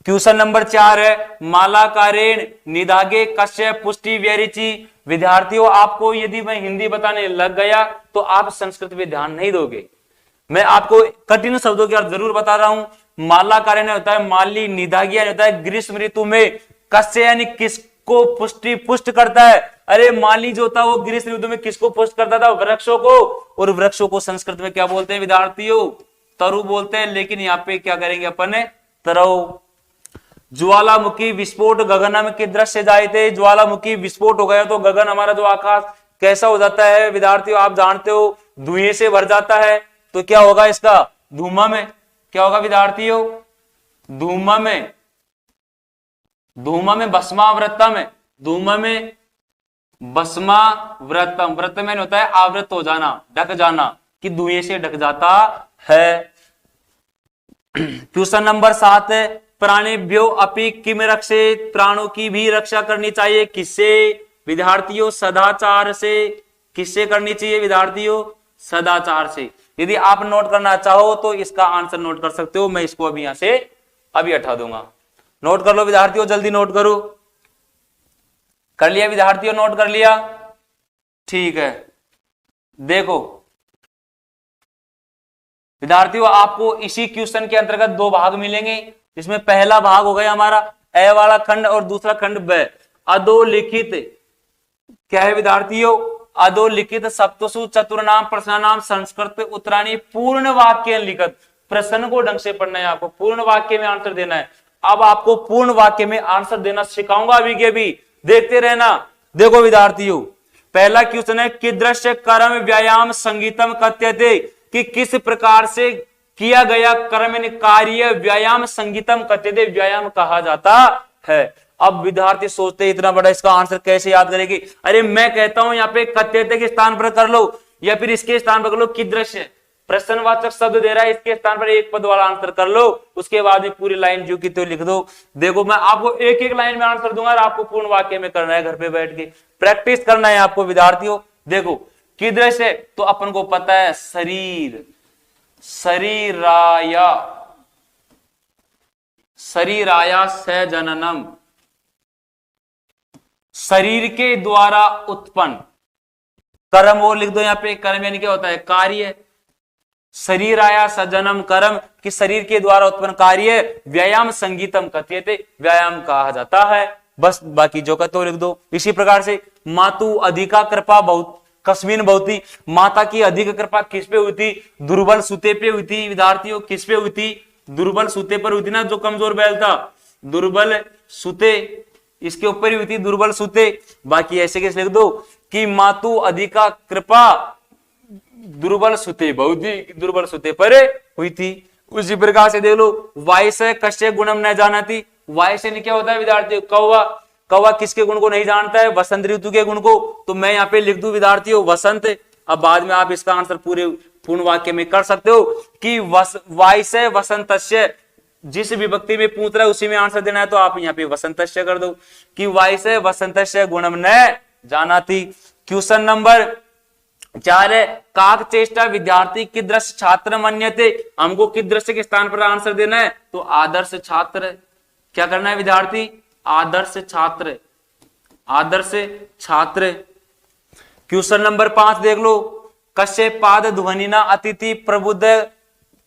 क्वेश्चन नंबर 4 है, मालाकारेण निदागे कश्य पुष्टि व्यरिचि। विद्यार्थियों आपको यदि मैं हिंदी बताने लग गया तो आप संस्कृत पे ध्यान नहीं दोगे। मैं आपको कठिन शब्दों के अर्थ जरूर बता रहा हूं। मालाकारेण होता है माली, निदागी होता है ग्रीष्म ऋतु में, कश्य यानी किसको पुष्ट करता है। अरे माली जो था वो ग्रीष्म ऋतु में किसको पुष्ट करता था? वृक्षों को। और वृक्षों को संस्कृत में क्या बोलते हैं विद्यार्थियों? तरु बोलते हैं। लेकिन यहाँ पे क्या करेंगे अपन? तरव। ज्वालामुखी विस्फोट गगनम के दृश्य जाए थे। ज्वालामुखी विस्फोट हो गया तो गगन हमारा जो आकाश कैसा हो जाता है विद्यार्थियों? आप जानते हो धुएं से भर जाता है। तो क्या होगा इसका? धूमा में। क्या होगा विद्यार्थियों? धूमा में, धूमा में भस्मावृतम, धूमा में भस्मावृतम। व्रत में होता है आवृत हो जाना, ढक जाना, कि धुएं से ढक जाता है। क्वेश्चन नंबर 7 है, प्राणिभ्यो अपि किम रक्षेत। प्राणों की भी रक्षा करनी चाहिए। किससे विद्यार्थियों? सदाचार से। किससे करनी चाहिए विद्यार्थियों? सदाचार से। यदि आप नोट करना चाहो तो इसका आंसर नोट कर सकते हो। मैं इसको अभी यहां से अभी हटा दूंगा। नोट कर लो विद्यार्थियों, जल्दी नोट करो। कर लिया विद्यार्थियों? नोट कर लिया? ठीक है। देखो विद्यार्थियों आपको इसी क्वेश्चन के अंतर्गत 2 भाग मिलेंगे, जिसमें पहला भाग हो गया हमारा ए वाला खंड और दूसरा खंड ब। अधोलिखित क्या है विद्यार्थियों? अधोलिखित सप्तसु चतुर्नाम प्रश्नानाम संस्कृत उत्तराणी पूर्ण वाक्य लिखित। प्रश्न को ढंग से पढ़ना है आपको, पूर्ण वाक्य में आंसर देना है। अब आपको पूर्ण वाक्य में आंसर देना सिखाऊंगा अभी के अभी, देखते रहना। देखो विद्यार्थियों पहला क्वेश्चन है, कीदृश्य कर्म व्यायाम संगीतम कथ्यते। कि किस प्रकार से किया गया कर्म कार्य व्यायाम संगीतम कथ्यते, व्यायाम कहा जाता है। अब विद्यार्थी सोचते हैं इतना बड़ा इसका आंसर कैसे याद करेगी? अरे मैं कहता हूं यहाँ पे कथ्यते के स्थान पर कर लो या फिर इसके स्थान पर कर लो कीदृश्य। प्रश्नवाचक शब्द दे रहा है, इसके स्थान पर एक पद वाला आंसर कर लो, उसके बाद में पूरी लाइन जो की तो लिख दो। देखो मैं आपको एक एक लाइन में आंसर दूंगा और आपको पूर्ण वाक्य में करना है, घर पे बैठ के प्रैक्टिस करना है आपको विद्यार्थियों। देखो कीदृश्य तो अपन को पता है शरीर, शरीराया, शरीराया स जननम, शरीर के द्वारा उत्पन्न। कर्म वो लिख दो यहाँ पे, कर्म यानी क्या होता है? कार्य। शरीर आया सजनम कर्म, कि शरीर के द्वारा उत्पन्न कार्य। व्यायाम संगीतम कथ्यते, व्यायाम कहा जाता है। बस बाकी जो कहते हो लिख दो। इसी प्रकार से मातु अधिका कृपा बहुत कस्मिन बहुती, माता की अधिक कृपा किस पे हुई थी? दुर्बल सुते पे हुई थी विद्यार्थियों। किस पे हुई थी? दुर्बल सुते पर हुई थी ना, जो कमजोर बैल था दुर्बल सुते, इसके ऊपर ही हुई थी दुर्बल सुते। बाकी ऐसे कैसे लिख दो कि मातु अधिका कृपा दुर्बल सुते बहुती, दुर्बल सुते पर हुई थी। उसी प्रकार से देख लो वायसे कश्य गुणम न जानती। वायसे ने क्या होता है विद्यार्थियों? कौवा। कौवा किसके गुण को नहीं जानता है? वसंत ऋतु के गुण को। तो मैं यहाँ पे लिख दूं विद्यार्थियों वसंत। अब बाद में आप इसका आंसर पूरे पूर्ण वाक्य में कर सकते हो कि वायसे वसंतस्य, जिस विभक्ति में पूछ रहा है उसी में आंसर देना है, तो आप यहाँ पे वसंतस्य कर दो कि वायसे वसंतस्य गुणम न जानाति। क्वेश्चन नंबर 4 है, काक चेष्टा विद्यार्थी कीदृश छात्र मन्यते। हमको कीदृश के स्थान पर आंसर देना है, तो आदर्श छात्र। क्या करना है विद्यार्थी? आदर्श छात्र, आदर्श छात्र। क्वेश्चन नंबर 5 देख लो, कश्य पाद ध्वनिना अतिथि प्रबुद्ध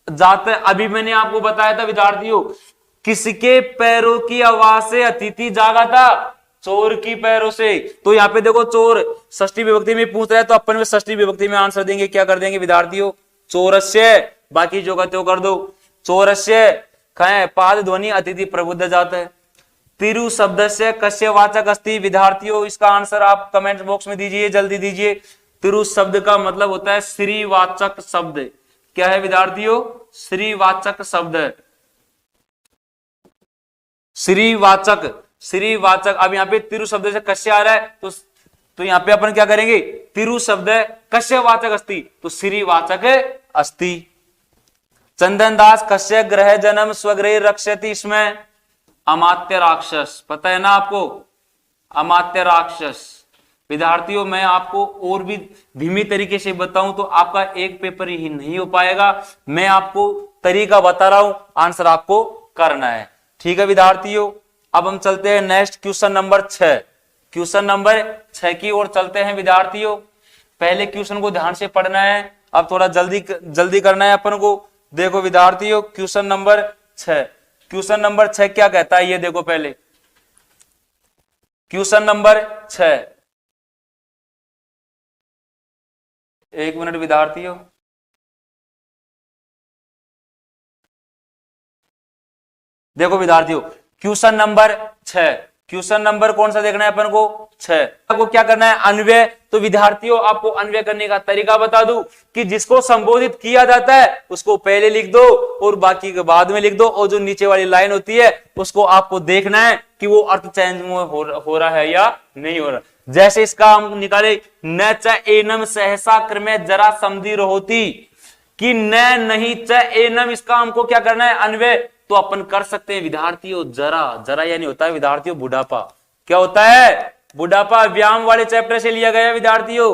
जात। अभी मैंने आपको बताया था विद्यार्थियों, किसके पैरों की आवाज से अतिथि जागा था? चोर की पैरों से। तो यहाँ पे देखो चोर षष्ठी विभक्ति में पूछ रहा है, तो अपन में षष्ठी विभक्ति में आंसर देंगे। क्या कर देंगे विद्यार्थियों? चोरस्य। बाकी जो कहते हो कर दो। चोरस्य पाद ध्वनि अतिथि प्रबुद्ध जाता है। तिरु शब्द से कस्य वाचक अस्ति। विद्यार्थियों इसका आंसर आप कमेंट बॉक्स में दीजिए, जल्दी दीजिए। तिरु शब्द का मतलब होता है श्रीवाचक शब्द। क्या है विद्यार्थियों? श्रीवाचक शब्द, श्रीवाचक, श्रीवाचक। अब यहाँ पे तिरु शब्द से कस्य आ रहा है तो यहाँ पे अपन क्या करेंगे? तिरु शब्द कस्य वाचक अस्ति, तो श्रीवाचक अस्ति। चंदन दास कस्य ग्रह जन्म स्वगृह रक्षति, इसमें अमात्य राक्षस, पता है ना आपको? अमात्य राक्षस। विद्यार्थियों मैं आपको और भी धीमी तरीके से बताऊं तो आपका एक पेपर ही नहीं हो पाएगा। मैं आपको तरीका बता रहा हूं, आंसर आपको करना है। ठीक है विद्यार्थियों, अब हम चलते हैं next question number 6। Question number 6 की ओर चलते हैं विद्यार्थियों। पहले क्वेश्चन को ध्यान से पढ़ना है, अब थोड़ा जल्दी करना है अपन को। देखो विद्यार्थियों क्वेश्चन नंबर 6, क्वेश्चन नंबर 6 क्या कहता है ये देखो। पहले क्वेश्चन नंबर 6, एक मिनट विद्यार्थियों। देखो विद्यार्थियों क्वेश्चन नंबर 6, क्वेश्चन नंबर कौन सा देखना है अपन को? 6। आपको क्या करना है? अन्वय। तो विद्यार्थियों आपको अन्वय करने का तरीका बता दूं कि जिसको संबोधित किया जाता है उसको पहले लिख दो और बाकी के बाद में लिख दो, और जो नीचे वाली लाइन होती है उसको आपको देखना है कि वो अर्थ चेंज हो रहा है या नहीं हो रहा। जैसे इसका हम निकाले, न च एनम सहसा क्रमे जरा समधि होती, कि न नहीं च एनम, इसका हमको क्या करना है? अन्वय। तो अपन कर सकते हैं विद्यार्थियों जरा, जरा यानी होता है विद्यार्थियों बुढ़ापा। क्या होता है? बुढ़ापा। व्यायाम वाले चैप्टर से लिया गया विद्यार्थियों।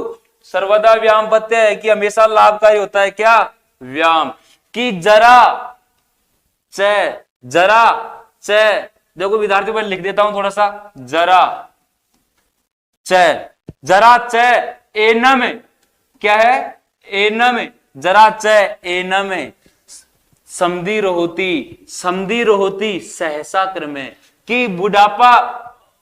सर्वदा व्यायाम पत्य है कि हमेशा लाभकारी होता है क्या? व्यायाम। कि जरा च, जरा च। देखो विद्यार्थियों पर लिख देता हूं थोड़ा सा, जरा च, जरा च एनम, क्या है? एनम, जरा च एनम समधि रोहोती, समधि रोहोती सहसा क्रमे, कि बुढ़ापा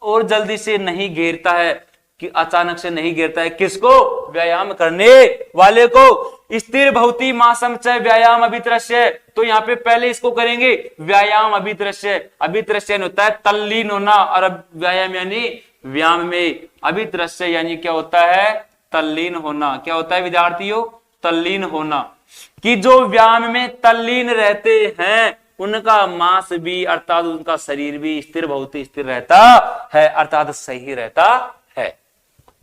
और जल्दी से नहीं घेरता है, कि अचानक से नहीं घेरता है। किसको? व्यायाम करने वाले को। स्थिर भवती मासम च व्यायाम अभित्रस्य, तो यहाँ पे पहले इसको करेंगे व्यायाम अभित्रस्य। अभित्रस्य होता है तल्लीन होना, और व्यायाम यानी व्यायाम में, अभित्रस्य यानी क्या होता है? तल्लीन होना। क्या होता है विद्यार्थियों? तल्लीन होना। कि जो व्यायाम में तल्लीन रहते हैं उनका मांस भी अर्थात उनका शरीर भी स्थिर भवती, स्थिर रहता है, अर्थात सही रहता है।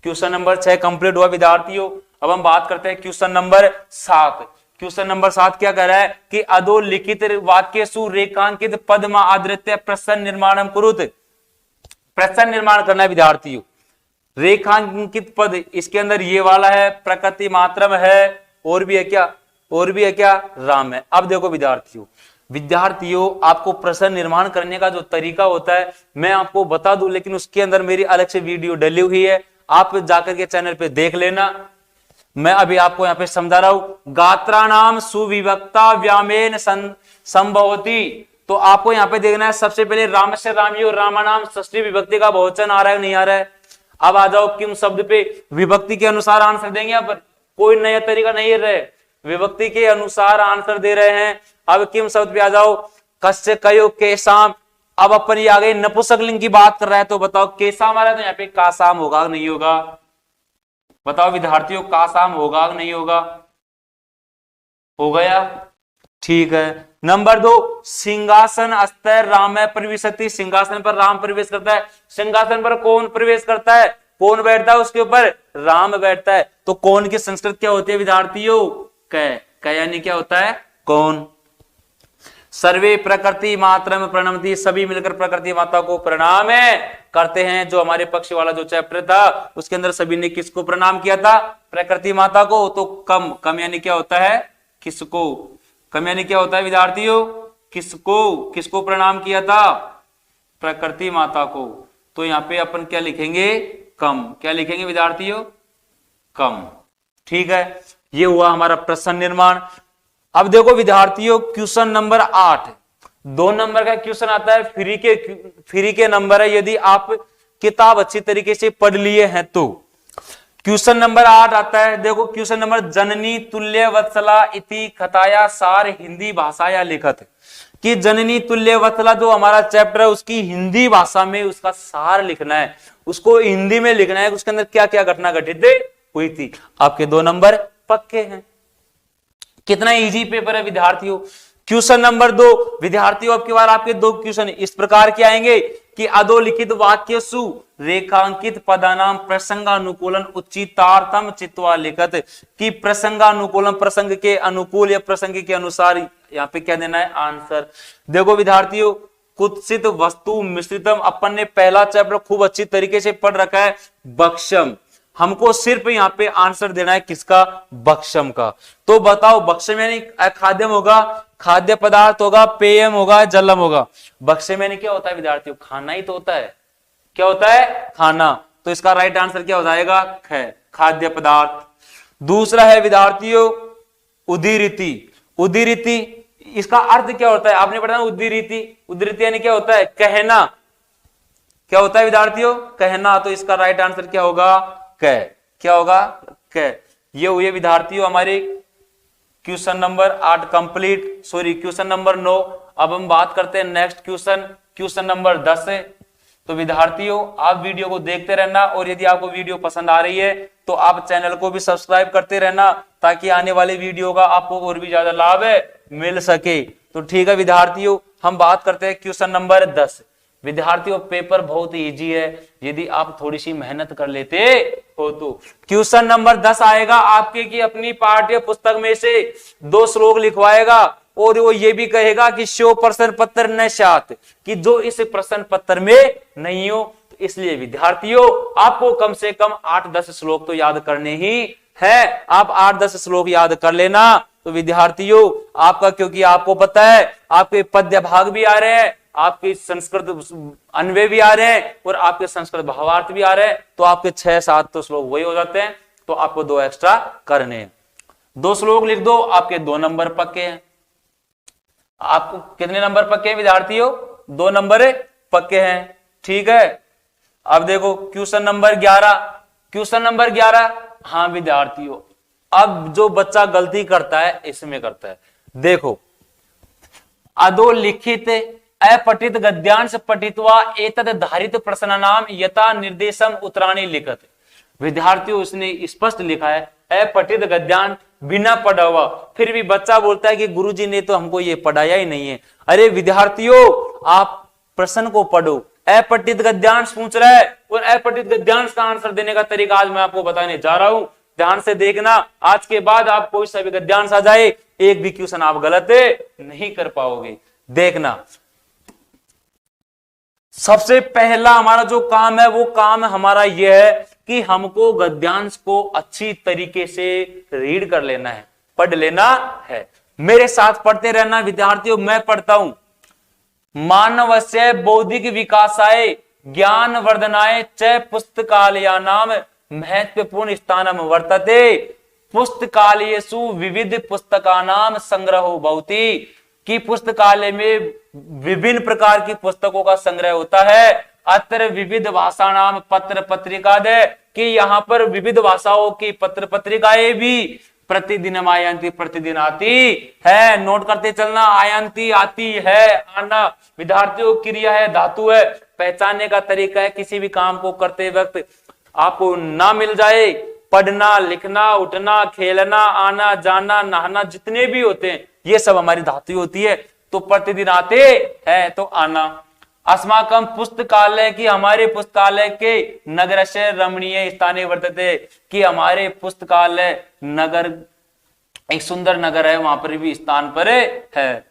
क्वेश्चन नंबर 6 कंप्लीट हुआ विद्यार्थियों। अब हम बात करते हैं क्वेश्चन नंबर 7। क्वेश्चन नंबर 7 क्या कह रहा है? कि अधोलिखित वाक्येषु रेखांकित पद्म आदृत्य प्रश्न निर्माणम कुरुत। प्रश्न निर्माण करना है विद्यार्थियों। रेखांकित पद इसके अंदर ये वाला है, प्रकृति मात्रम है, और भी है क्या? और भी है क्या? राम है। अब देखो विद्यार्थियों आपको प्रश्न निर्माण करने का जो तरीका होता है मैं आपको बता दूं, लेकिन उसके अंदर मेरी अलग से वीडियो डली हुई है, आप जाकर के चैनल पे देख लेना। मैं अभी आपको यहाँ पे समझा रहा हूं। गात्राणाम सुविभक्ता व्यामेन संभवती, तो आपको यहाँ पे देखना है सबसे पहले राम से रामियो, रामानाम षष्ठी विभक्ति का बहुवचन आ रहा है नहीं आ रहा है। अब आ जाओ किम शब्द पे, विभक्ति के अनुसार आंसर देंगे। यहाँ पर कोई नया तरीका नहीं है रहे, विभक्ति के अनुसार आंसर दे रहे हैं। अब किम शब्द पे आ जाओ, कस्य कयो केसाम। अब अपन ये आ गए नपुंसकलिंग की बात कर रहा है, तो बताओ केसाम आ रहा है तो यहाँ पे कासाम होगा नहीं होगा? बताओ विद्यार्थियों कासाम होगा नहीं होगा? हो गया, ठीक है। नंबर 2, सिंहासन अस्तर राम प्रविशति, सिंहासन पर राम प्रवेश करता है। सिंहासन पर कौन प्रवेश करता है? कौन बैठता है उसके ऊपर? राम बैठता है। तो कौन की संस्कृत क्या होती है विद्यार्थियों? क यानी क्या होता है? कौन। सर्वे प्रकृति मात्रम प्रणमति, सभी मिलकर प्रकृति माता को प्रणाम करते हैं। जो हमारे पक्ष वाला जो चैप्टर था उसके अंदर सभी ने किसको प्रणाम किया था? प्रकृति माता को। तो कम, कम यानी क्या होता है? किसको। कम यानी क्या होता है विद्यार्थियों? किसको, किसको प्रणाम किया था? प्रकृति माता को। तो यहाँ पे अपन क्या लिखेंगे? कम। क्या लिखेंगे विद्यार्थियों? कम। ठीक है, ये हुआ हमारा प्रश्न निर्माण। अब देखो विद्यार्थियों क्वेश्चन नंबर 8, 2 नंबर का क्वेश्चन आता है, फ्री के नंबर है, यदि आप किताब अच्छी तरीके से पढ़ लिए हैं तो। क्वेश्चन नंबर 8 आता है, देखो क्वेश्चन नंबर, जननी तुल्य वत्सला इति कथाया सार हिंदी भाषाया लिखत। कि जननी तुल्य वत्सला जो हमारा चैप्टर है उसकी हिंदी भाषा में उसका सार लिखना है, उसको हिंदी में लिखना है, उसके अंदर क्या क्या घटना घटित हुई थी। आपके 2 नंबर पक्के हैं। कितना इजी पेपर है विद्यार्थियों। क्वेश्चन नंबर 2 विद्यार्थियों, अब की बार आपके 2 क्वेश्चन इस प्रकार के आएंगे कि अधोलिखित वाक्य सु रेखांकित पदानाम प्रसंगानुकूलन उचितार्थम चित्वा लिखत, कि प्रसंगानुकूलन प्रसंग के अनुकूल या प्रसंग के अनुसार यहाँ पे क्या देना है आंसर। देखो विद्यार्थियों, कुत्सित वस्तु मिश्रितम अपन ने पहला चैप्टर खूब अच्छी तरीके से पढ़ रखा है, बक्षम। हमको सिर्फ यहाँ पे आंसर देना है किसका, बक्षम का। तो बताओ बक्षम यानी खाद्यम होगा, खाद्य पदार्थ होगा, पेयम होगा, जलम होगा। बक्षम यानी क्या होता है विद्यार्थियों, खाना ही तो होता है। क्या होता है, खाना। तो इसका राइट आंसर क्या हो जाएगा, ख, खाद्य पदार्थ। दूसरा है विद्यार्थियों उदीरिति। उदीरिति इसका अर्थ क्या होता है, आपने पढ़ा ना उदीरिति। उदीरिति यानी क्या होता है, कहना। क्या होता है विद्यार्थियों, कहना। तो इसका राइट आंसर क्या होगा, क। क्या होगा, क। ये हुए विद्यार्थियों हमारे question number 8 complete, sorry question number 9। अब हम बात करते हैं नेक्स्ट क्वेश्चन, क्वेश्चन नंबर 10 है। तो विद्यार्थियों आप वीडियो को देखते रहना, और यदि आपको वीडियो पसंद आ रही है तो आप चैनल को भी सब्सक्राइब करते रहना, ताकि आने वाले वीडियो का आपको और भी ज्यादा लाभ मिल सके। तो ठीक है विद्यार्थियों, हम बात करते हैं क्वेश्चन नंबर 10। विद्यार्थियों पेपर बहुत ही इजी है, यदि आप थोड़ी सी मेहनत कर लेते हो तो। क्वेश्चन नंबर 10 आएगा आपके की अपनी पाठ्य पुस्तक में से 2 श्लोक लिखवाएगा, और वो ये भी कहेगा कि शो प्रश्न पत्र न साथ, कि जो इस प्रश्न पत्र में नहीं हो। तो इसलिए विद्यार्थियों आपको कम से कम 8-10 श्लोक तो याद करने ही है। आप 8-10 श्लोक याद कर लेना। तो विद्यार्थियों आपका, क्योंकि आपको पता है आपके पद्य भाग भी आ रहे हैं, आपके संस्कृत अन्वय भी आ रहे हैं, और आपके संस्कृत भावार्थ भी आ रहे हैं, तो आपके 6-7 तो श्लोक वही हो जाते हैं। तो आपको 2 एक्स्ट्रा करने हैं। 2 श्लोक लिख दो, आपके 2 नंबर पक्के हैं। आपको कितने नंबर पक्के हैं विद्यार्थियों, 2 नंबर पक्के हैं। ठीक है, अब देखो क्वेश्चन नंबर 11। क्वेश्चन नंबर 11, हाँ विद्यार्थियों अब जो बच्चा गलती करता है इसमें करता है। देखो अधोलिखित अपठित गद्यांश पठित्वा एतद धारित प्रश्नानाम यथा निर्देशम उत्तराणी लिखत। विद्यार्थियों उसने स्पष्ट लिखा है अपठित गद्यांश, बिना पढ़ा हुआ, फिर भी बच्चा बोलता है कि गुरुजी ने तो हमको ये पढ़ाया ही नहीं है। अरे विद्यार्थियों आप प्रश्न को पढ़ो, अपठित गद्यांश पूछ रहा है, और अपठित गद्यांश का आंसर देने का तरीका आज मैं आपको बताने जा रहा हूं। ध्यान से देखना, आज के बाद आप कोई सा भी गद्यांश आ जाए, एक भी क्वेश्चन आप गलत नहीं कर पाओगे। देखना, सबसे पहला हमारा जो काम है वो काम हमारा यह है कि हमको गद्यांश को अच्छी तरीके से रीड कर लेना है, पढ़ लेना है। मेरे साथ पढ़ते रहना विद्यार्थियों, मैं पढ़ता हूं। मानवस्य बौद्धिक विकासाय ज्ञान वर्धनाय च पुस्तकालयानाम महत्वपूर्ण स्थानम वर्तते। पुस्तकालयेषु विविध पुस्तकानाम संग्रहो भवति, कि पुस्तकालय में विभिन्न प्रकार की पुस्तकों का संग्रह होता है। अत्र विविध भाषा नाम पत्र पत्रिका दे, कि यहाँ पर विविध भाषाओं की पत्र पत्रिकाएं भी प्रतिदिन आयांती, प्रतिदिन आती है। नोट करते चलना, आयांती आती है, आना विद्यार्थियों क्रिया है, धातु है। पहचानने का तरीका है, किसी भी काम को करते वक्त आपको ना मिल जाए, पढ़ना, लिखना, उठना, खेलना, आना, जाना, नहाना, जितने भी होते हैं ये सब हमारी धातु होती है। तो प्रतिदिन आते हैं तो आना। अस्माकम पुस्तकालय, की हमारे पुस्तकालय के नगर से रमणीय स्थाने वर्तते, कि हमारे पुस्तकालय नगर एक सुंदर नगर है, वहां पर भी स्थान पर है।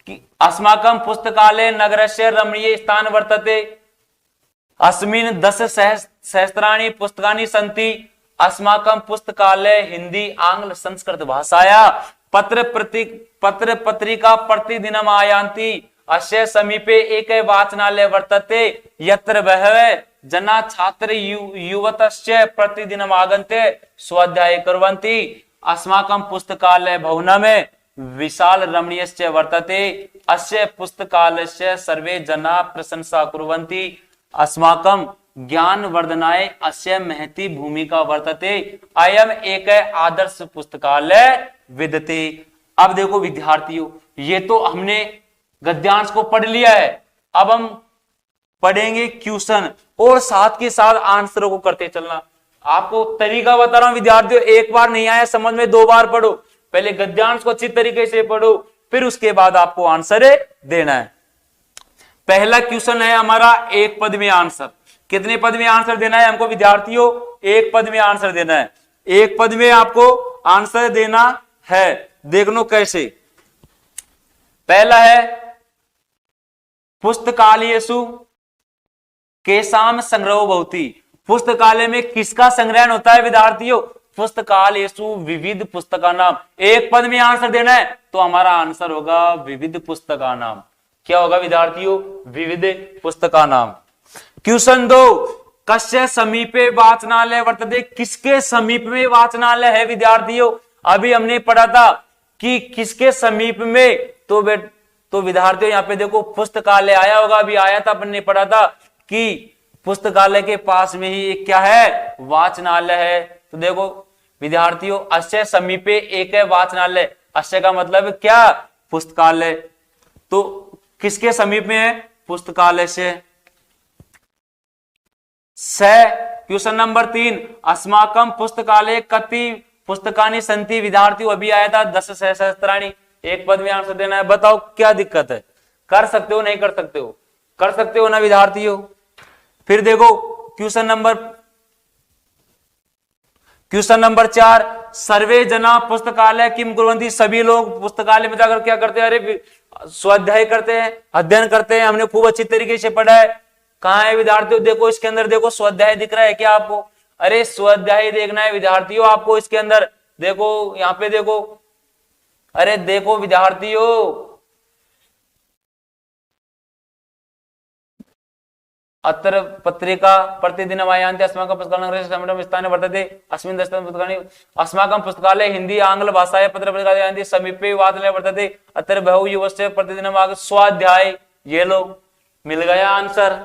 कि अस्माकम पुस्तकालय नगर से रमणीय स्थान वर्तते, अस्मिन् 10 सहस्राणि पुस्तकानि सन्ति। अस्माकं पुस्तकालय हिंदी आंग्ल संस्कृत भाषाया पत्र पत्रिका प्रतिदिनम आयान्ति। अस्य समीपे एक वाचनालय वर्तते, यत्र बहवः जना छात्र युवतश्च प्रतिदिनम आगन्ते स्वाध्याय कुर्वन्ति। अस्माकं पुस्तकालय भवनमे विशाल रमणीयश्च वर्तते, अस्य पुस्तकालयस्य सर्वे जना प्रशंसा कुर्वन्ति। अस्माकं ज्ञान वर्धनाय अस्य महती भूमिका वर्तते, अयम एक आदर्श पुस्तकालय विद्यते। अब देखो विद्यार्थियों, ये तो हमने गद्यांश को पढ़ लिया है। अब हम पढ़ेंगे क्वेश्चन और साथ के साथ आंसरों को करते चलना। आपको तरीका बता रहा हूं विद्यार्थियों, एक बार नहीं आया समझ में, 2 बार पढ़ो। पहले गद्यांश को अच्छी तरीके से पढ़ो, फिर उसके बाद आपको आंसर देना है। पहला क्वेश्चन है हमारा एक पद में आंसर। कितने पद में आंसर देना है हमको विद्यार्थियों? एक पद में आंसर देना है। एक पद में आपको आंसर देना है। देख लो कैसे। पहला है पुस्तकालयेषु केषां संग्रहो भवति। पुस्तकालय में किसका संग्रहण होता है विद्यार्थियों? पुस्तकालयेषु विविध पुस्तकानाम। एक पद में आंसर देना है तो हमारा आंसर होगा विविध पुस्तकानाम। क्या होगा विद्यार्थियों? विविध पुस्तकानाम। क्वेश्चन 2, कस्य समीपे वाचनालय वर्तते। किसके समीप में वाचनालय है विद्यार्थियों? अभी हमने पढ़ा था कि किसके समीप में, तो विद्यार्थियों यहाँ पे देखो पुस्तकालय आया होगा, अभी आया था, अपन ने पढ़ा था कि पुस्तकालय के पास में ही एक क्या है? वाचनालय है। तो देखो विद्यार्थियों, अस्य समीपे एक है वाचनालय। अस्य का मतलब क्या? पुस्तकालय। तो किसके समीप में है? पुस्तकालय से। क्वेश्चन नंबर 3, अस्माकं पुस्तकालय कति पुस्तकानि सन्ति। विद्यार्थियों अभी आया था 10 सहस्त्राणि। एक पद में आंसर देना है। बताओ क्या दिक्कत है? कर सकते हो नहीं कर सकते हो? कर सकते हो ना विद्यार्थियों। फिर देखो क्वेश्चन नंबर 4, सर्वे जना पुस्तकालय किम कुर्वन्ति। सभी लोग पुस्तकालय में जाकर क्या करते हैं? अरे स्वाध्याय करते हैं, अध्ययन करते हैं। हमने खूब अच्छी तरीके से पढ़ा है। कहां है विद्यार्थियों? देखो इसके अंदर देखो स्वाध्याय दिख रहा है क्या आपको? अरे स्वाध्याय देखना है विद्यार्थियों आपको। इसके अंदर देखो, यहाँ पे देखो, अरे देखो विद्यार्थियों, अत्र पत्रिका प्रतिदिनम् आयान्ति अस्माकं पुस्तकालय स्थाने वर्तते अस्मिन् दशम पुस्तकानि अस्माकं पुस्तकालय हिंदी आंग्ल भाषायां पत्र आयान्ति समीपे वाचनालय वर्तते अत्र बहु युवस्य प्रतिदिनम् आगत स्वाध्याय। ये लो मिल गया आंसर।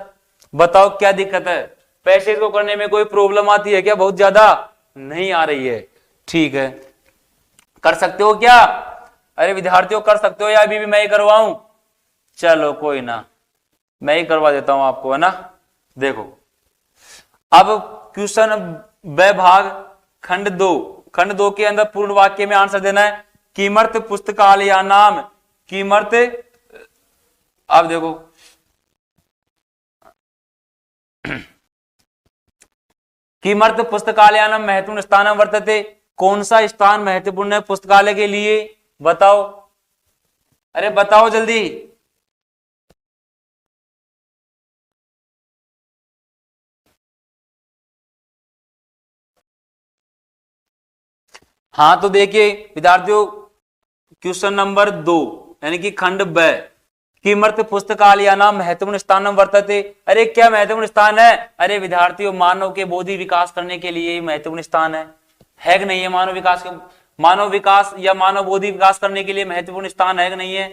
बताओ क्या दिक्कत है? पैसे को करने में कोई प्रॉब्लम आती है क्या? बहुत ज्यादा नहीं आ रही है। ठीक है, कर सकते हो क्या? अरे विद्यार्थियों कर सकते हो या अभी भी मैं ही करवाऊं? चलो कोई ना, मैं ही करवा देता हूं आपको, है ना। देखो अब क्वेश्चन ब भाग खंड 2 के अंदर पूर्ण वाक्य में आंसर देना है। किमर्थ पुस्तकालय नाम किमर्थ। अब देखो किमर्थ पुस्तकालय नाम महत्वपूर्ण स्थान वर्तते। कौन सा स्थान महत्वपूर्ण है पुस्तकालय के लिए? बताओ, अरे बताओ जल्दी। हाँ तो देखिए विद्यार्थियों, क्वेश्चन नंबर 2 यानी कि खंड ब, किमर्थ पुस्तकालय नाम महत्वपूर्ण स्थान वर्तते। अरे क्या महत्वपूर्ण स्थान है? अरे विद्यार्थियों मानव के बौद्धिक विकास करने के लिए महत्वपूर्ण स्थान है कि नहीं है? मानव विकास या मानव बौद्धिक विकास करने के लिए महत्वपूर्ण स्थान है कि नहीं है?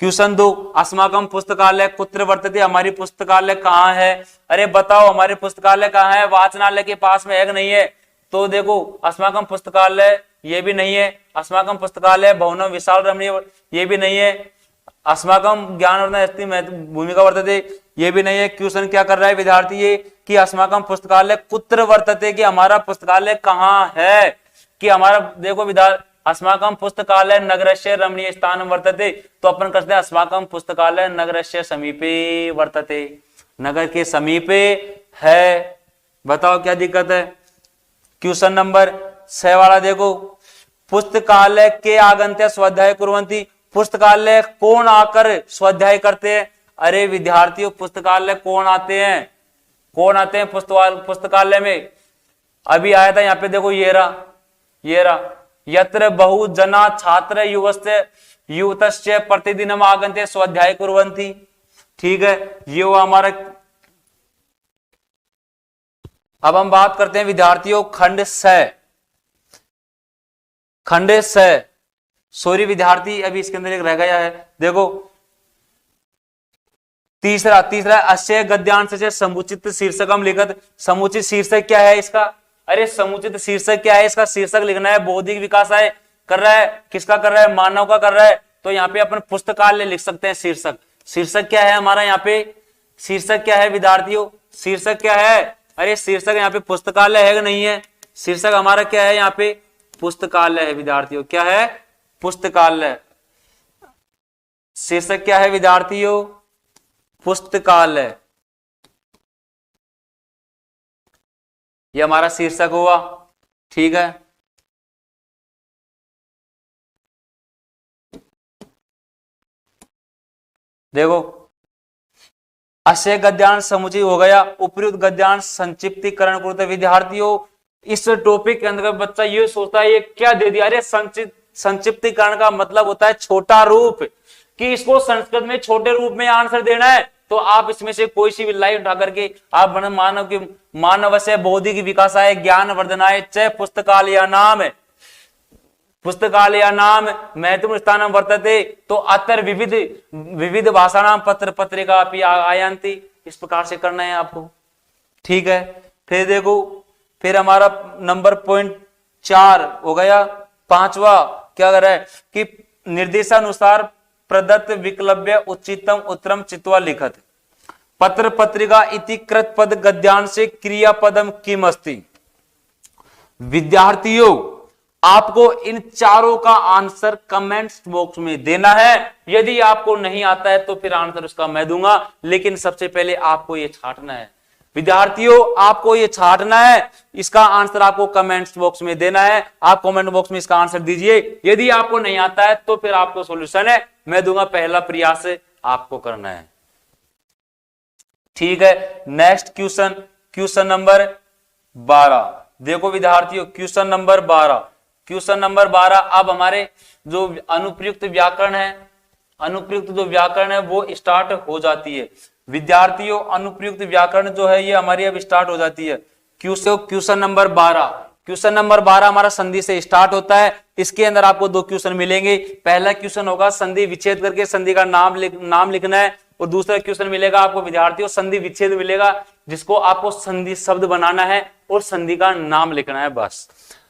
क्वेश्चन 2, अस्माकं पुस्तकालय कुत्र वर्तते। हमारी पुस्तकालय कहाँ है? अरे बताओ हमारी पुस्तकालय कहाँ है? वाचनालय के पास में है कि नहीं है? तो देखो अस्माकं पुस्तकालय ये भी नहीं है। अस्माकं पुस्तकालय भवनम विशाल रमणीय ये भी नहीं है। अस्माकं ज्ञान भूमिका वर्तते ये भी नहीं है। क्वेश्चन क्या कर रहा है विद्यार्थी? ये कि अस्माकं पुस्तकालय कुत्र वर्तते, कि हमारा पुस्तकालय कहाँ है। कि हमारा देखो विद्यार्थी, अस्माकं पुस्तकालय नगरस्य रमणीय स्थान वर्तते, तो अपन कहते हैं अस्माकं पुस्तकालय नगरस्य समीपे वर्तते, नगर के समीपे है। बताओ क्या दिक्कत है? क्वेश्चन नंबर 6 वाला देखो, पुस्तकालय के आगंत्य स्वाध्याय कुर्वन्ति। पुस्तकालय कौन आकर स्वाध्याय करते हैं? अरे विद्यार्थियों पुस्तकालय कौन आते हैं? कौन आते हैं पुस्तकालय में? अभी आया था यहाँ पे देखो, ये रहा यत्र बहु जना छात्र युवतश्च प्रतिदिनम् आगन्ते स्वाध्याय कुर्वन्ति। ठीक है, ये वो हमारा। अब हम बात करते हैं विद्यार्थियों खंड 6। सॉरी विद्यार्थी, अभी इसके अंदर एक रह गया है। देखो तीसरा अस्य गद्यांश से समुचित शीर्षकम लिखत। समुचित शीर्षक क्या है इसका? अरे समुचित शीर्षक क्या है इसका? शीर्षक लिखना है। बौद्धिक विकास है कर रहा है, किसका कर रहा है? मानव का कर रहा है। तो यहाँ पे अपन पुस्तकालय लिख सकते हैं। शीर्षक, शीर्षक क्या है हमारा यहाँ पे, शीर्षक क्या है विद्यार्थियों, शीर्षक क्या है, अरे शीर्षक यहाँ पे पुस्तकालय है कि नहीं है, शीर्षक हमारा क्या है यहाँ पे, पुस्तकालय है विद्यार्थियों, क्या है, पुस्तकालय। शीर्षक क्या है विद्यार्थियों, पुस्तकालय, ये हमारा शीर्षक हुआ। ठीक है, देखो अशय गद्यांश समुचय हो गया, उपयुक्त गद्यांश संक्षिप्तीकरण करते विद्यार्थियों। इस टॉपिक के अंदर बच्चा ये सोचता है ये क्या दे दिया, अरे संक्षिप्तीकरण का मतलब होता है छोटा रूप, कि इसको संस्कृत में छोटे रूप में आंसर देना है। तो आप इसमें से कोई सी भी लाइन उठा करके आप मानव की मानवस्य बौद्धिक विकासाय ज्ञान वर्धनाय च पुस्तकालय नाम, पुस्तकालय नाम महत्वपूर्ण स्थान वर्तते, तो अतर विविध विविध भाषाणाम पत्र पत्रिका अपि आयान्ति, इस प्रकार से करना है आपको। ठीक है, फिर देखो, फिर हमारा नंबर पॉइंट 4 हो गया। पांचवा क्या कर रहा है कि निर्देशानुसार प्रदत्त विकल्प्य उच्चतम उत्तरम चित्वा लिखत पत्र पत्रिका इति कृत पद गद्यांशे क्रियापदम किम अस्ति। विद्यार्थियों आपको इन चारों का आंसर कमेंट्स बॉक्स में देना है। यदि आपको नहीं आता है तो फिर आंसर उसका मैं दूंगा, लेकिन सबसे पहले आपको ये छांटना है विद्यार्थियों, आपको ये छांटना है, इसका आंसर आपको कमेंट्स बॉक्स में देना है। आप कमेंट बॉक्स में इसका आंसर दीजिए। यदि आपको नहीं आता है तो फिर आपको सॉल्यूशन है मैं दूंगा, पहला प्रयास आपको करना है। ठीक है, नेक्स्ट क्वेश्चन, क्वेश्चन नंबर 12। देखो विद्यार्थियों क्वेश्चन नंबर 12, क्वेश्चन नंबर 12। अब हमारे जो अनुप्रयुक्त व्याकरण है, अनुप्रयुक्त जो व्याकरण है वो स्टार्ट हो जाती है विद्यार्थियों। अनुप्रयुक्त व्याकरण जो है ये हमारी अब स्टार्ट हो जाती है। क्वेश्चन नंबर 12, क्वेश्चन नंबर 12 हमारा संधि से स्टार्ट होता है। इसके अंदर आपको 2 क्वेश्चन मिलेंगे। पहला क्वेश्चन होगा संधि विच्छेद करके संधि का नाम लिखना है, और दूसरा क्वेश्चन मिलेगा आपको विद्यार्थियों संधि विच्छेद मिलेगा, जिसको आपको संधि शब्द बनाना है और संधि का नाम लिखना है बस।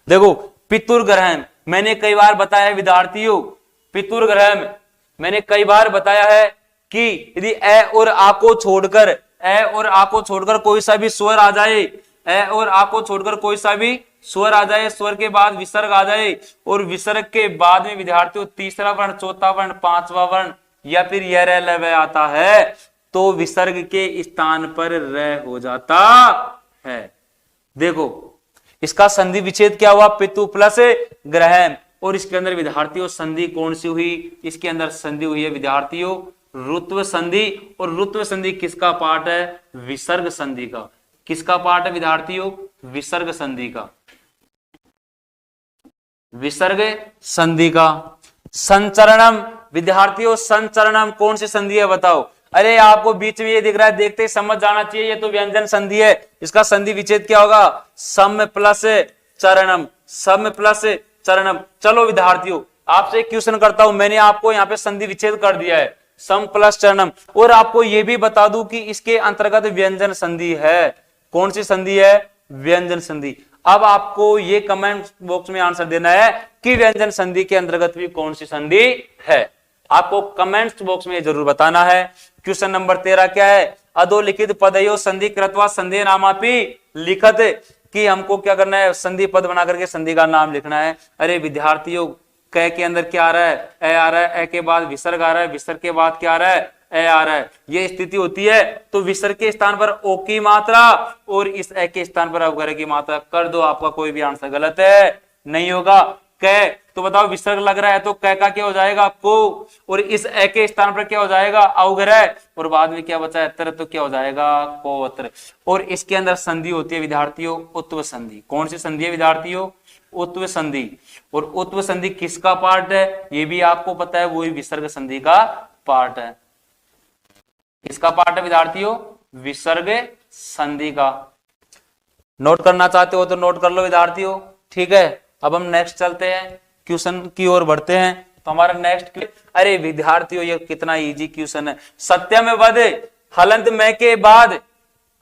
देखो पितुर्ग्रहण मैंने कई बार बताया है विद्यार्थियों, पितुर्ग्रहण मैंने कई बार बताया है कि यदि ए और आ को छोड़कर, ए और आ को छोड़कर कोई सा भी स्वर आ जाए, ए और आ को छोड़कर कोई सा भी स्वर आ जाए, स्वर के बाद विसर्ग आ जाए, और विसर्ग के बाद में विद्यार्थियों तीसरा वर्ण, चौथा वर्ण, पांचवा वर्ण या फिर य र ल व आता है, तो विसर्ग के स्थान पर र हो जाता है। देखो इसका संधि विच्छेद क्या हुआ, पितु प्लस ग्रहण, और इसके अंदर विद्यार्थियों संधि कौन सी हुई, इसके अंदर संधि हुई है विद्यार्थियों रुत्व संधि। और रुत्व संधि किसका पार्ट है, विसर्ग संधि का। किसका पार्ट है विद्यार्थियों, विसर्ग संधि का, विसर्ग संधि का। संचरणम विद्यार्थियों, संचरणम कौन सी संधि है बताओ। अरे आपको बीच में ये दिख रहा है, देखते ही समझ जाना चाहिए, ये तो व्यंजन संधि है। इसका संधि विच्छेद क्या होगा, सम प्लस चरणम, सम प्लस चरणम। चलो विद्यार्थियों आपसे एक क्वेश्चन करता हूं, मैंने आपको यहाँ पे संधि विच्छेद कर दिया है, सम प्लस चरणम, और आपको यह भी बता दूं कि इसके अंतर्गत व्यंजन संधि है। कौन सी संधि है, व्यंजन संधि। अब आपको ये कमेंट बॉक्स में आंसर देना है कि व्यंजन संधि के अंतर्गत भी कौन सी संधि है, आपको कमेंट्स बॉक्स में जरूर बताना है। क्वेश्चन नंबर 13 क्या है, अधोलिखित पदयो संधि कृत्वा संधि नामापि लिखत, कि हमको क्या करना है, संधि पद बना करके संधि का नाम लिखना है। अरे विद्यार्थियों क के अंदर क्या आ रहा है, ए आ रहा है, ए के बाद विसर्ग आ रहा है, विसर्ग के बाद क्या आ रहा है, ए आ रहा है, ये स्थिति होती है। तो विसर्ग के स्थान पर ओ की मात्रा और इस ए के स्थान पर अवग्रह की मात्रा कर दो, आपका कोई भी आंसर गलत है नहीं होगा। क तो बताओ विसर्ग लग रहा है तो क का क्या हो जाएगा, को, और इस ए के स्थान पर क्या हो जाएगा, अवग्रह, और बाद में क्या बचा है, त्र, तो क्या हो जाएगा, कोत्र। और इसके अंदर संधि होती है विद्यार्थियों उत्व संधि। कौन सी संधि है विद्यार्थियों, उत्व संधि। और उत्व संधि किसका पार्ट है, ये भी आपको पता है, वही विसर्ग संधि का पार्ट है। किसका पार्ट है विद्यार्थियों, विसर्ग संधि का। नोट करना चाहते हो तो नोट कर लो विद्यार्थियों। ठीक है, अब हम नेक्स्ट चलते हैं, क्वेश्चन की ओर बढ़ते हैं। तो हमारा नेक्स्ट, अरे विद्यार्थियों ये कितना इजी क्वेश्चन है। सत्यम वद हलंत में के बाद,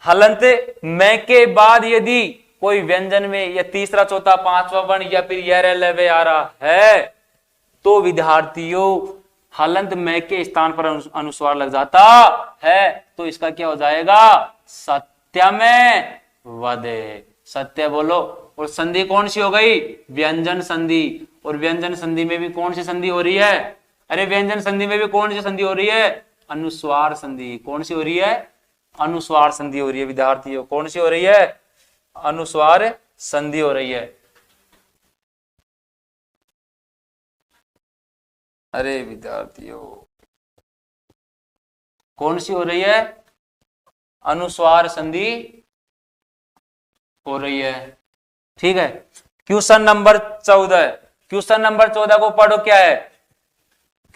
हलंत में के बाद यदि कोई व्यंजन में या तीसरा चौथा पांचवा वर्ण या फिर य र ल व आ रहा है, तो विद्यार्थियों हलंत मैं के स्थान पर अनुस्वार लग जाता है तो इसका क्या हो जाएगा, सत्यमेव वदे। सत्य बोलो। और संधि कौन सी हो गई, व्यंजन संधि। और व्यंजन संधि में भी कौन सी संधि हो रही है, अरे व्यंजन संधि में भी कौन सी संधि हो रही है, अनुस्वार संधि। कौन सी हो रही है, अनुस्वार संधि हो रही है विद्यार्थियों। कौन सी हो रही है, अनुस्वार संधि हो रही है। अरे विद्यार्थियों कौन सी हो रही है, अनुस्वार संधि हो रही है। ठीक है। क्वेश्चन नंबर 14, क्वेश्चन नंबर 14 को पढ़ो क्या है।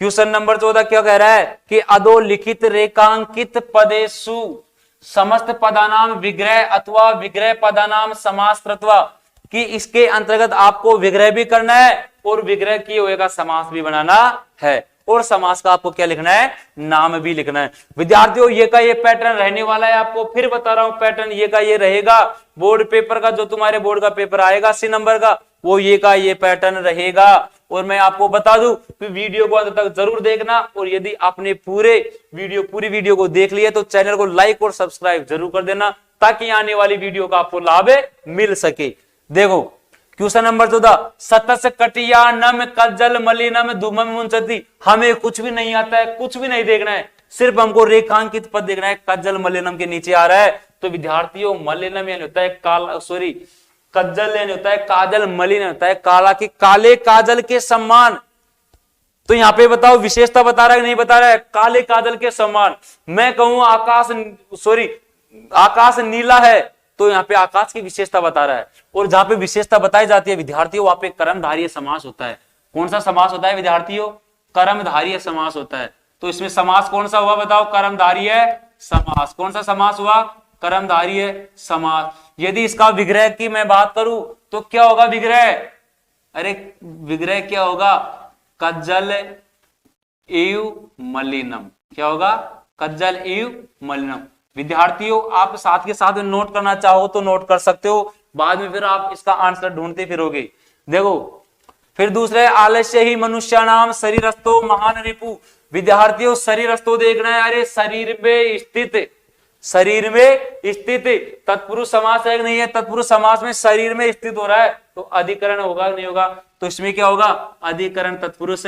क्वेश्चन नंबर 14 क्या कह रहा है कि अधोलिखित रेखांकित पदेषु समस्त पदानाम विग्रह अथवा विग्रह पदानाम समास कृत्वा, कि इसके अंतर्गत आपको विग्रह भी करना है और विग्रह किए हुए का समास भी बनाना है, और समास का आपको क्या लिखना है, नाम भी लिखना है। विद्यार्थियों ये का ये पैटर्न रहने वाला है, आपको फिर बता रहा हूं पैटर्न ये का ये रहेगा। बोर्ड पेपर का जो तुम्हारे बोर्ड का पेपर आएगा 80 नंबर का, वो ये का ये पैटर्न रहेगा। और मैं आपको बता दूं कि वीडियो को अंत तक जरूर देखना, और यदि आपने पूरी वीडियो को देख लिया तो चैनल को लाइक और सब्सक्राइब जरूर कर देना, ताकि आने वाली वीडियो का आपको लाभ मिल सके। देखो क्वेश्चन नंबर 14, सतस कटियानम कज्जल मलिनम धूमम मुंसति। हमें कुछ भी नहीं आता है, कुछ भी नहीं देखना है, सिर्फ हमको रेखांकित पद देखना है। कज्जल मलिनम के नीचे आ रहा है, तो विद्यार्थियों मलिनम यानी होता है काला, सॉरी कज्जल यानी होता है काजल, मलिन होता है काला, की काले काजल के समान। तो यहां पे बताओ विशेषता बता रहा है नहीं बता रहा है, काले काजल के समान। मैं कहूं आकाश नीला है, तो यहाँ पे आकाश की विशेषता बता रहा है। और जहां पे विशेषता बताई जाती है विद्यार्थियों, वहां पे कर्मधारय समास होता है। कौन सा समास होता है विद्यार्थियों, कर्मधारय समास होता है। तो इसमें समास कौन सा हुआ बताओ, कर्मधारय समास। कौन सा समास हुआ, कर्मधारय समास। यदि इसका विग्रह की मैं बात करूं तो क्या होगा विग्रह, अरे विग्रह क्या होगा, कज्जल एव मलिनम। क्या होगा, कज्जल एव मलिनम। विद्यार्थियों आप साथ के साथ नोट करना चाहो तो नोट कर सकते हो, बाद में फिर आप इसका आंसर ढूंढते फिरोगे। देखो फिर दूसरे, आलस्य ही मनुष्याणाम शरीरस्थो महान रिपु। विद्यार्थियों शरीरस्थो देखना है, अरे शरीर में स्थित, शरीर में स्थित तत्पुरुष समास है कि नहीं है, तत्पुरुष समास में शरीर में स्थित हो रहा है, तो अधिकरण होगा नहीं होगा, तो इसमें क्या होगा, अधिकरण तत्पुरुष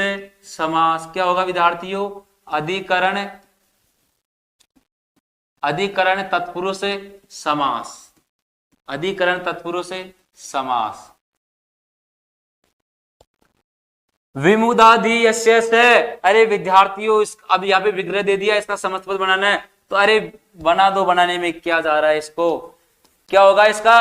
समास। क्या होगा विद्यार्थियों, अधिकरण तत्पुरुष समास, अधिकरण तत्पुरुष समास। विमुदादि यस्य से, अरे विद्यार्थियों अब यहाँ पे विग्रह दे दिया, इसका समस्त पद बनाना है, तो अरे बना दो, बनाने में क्या जा रहा है इसको। क्या होगा इसका,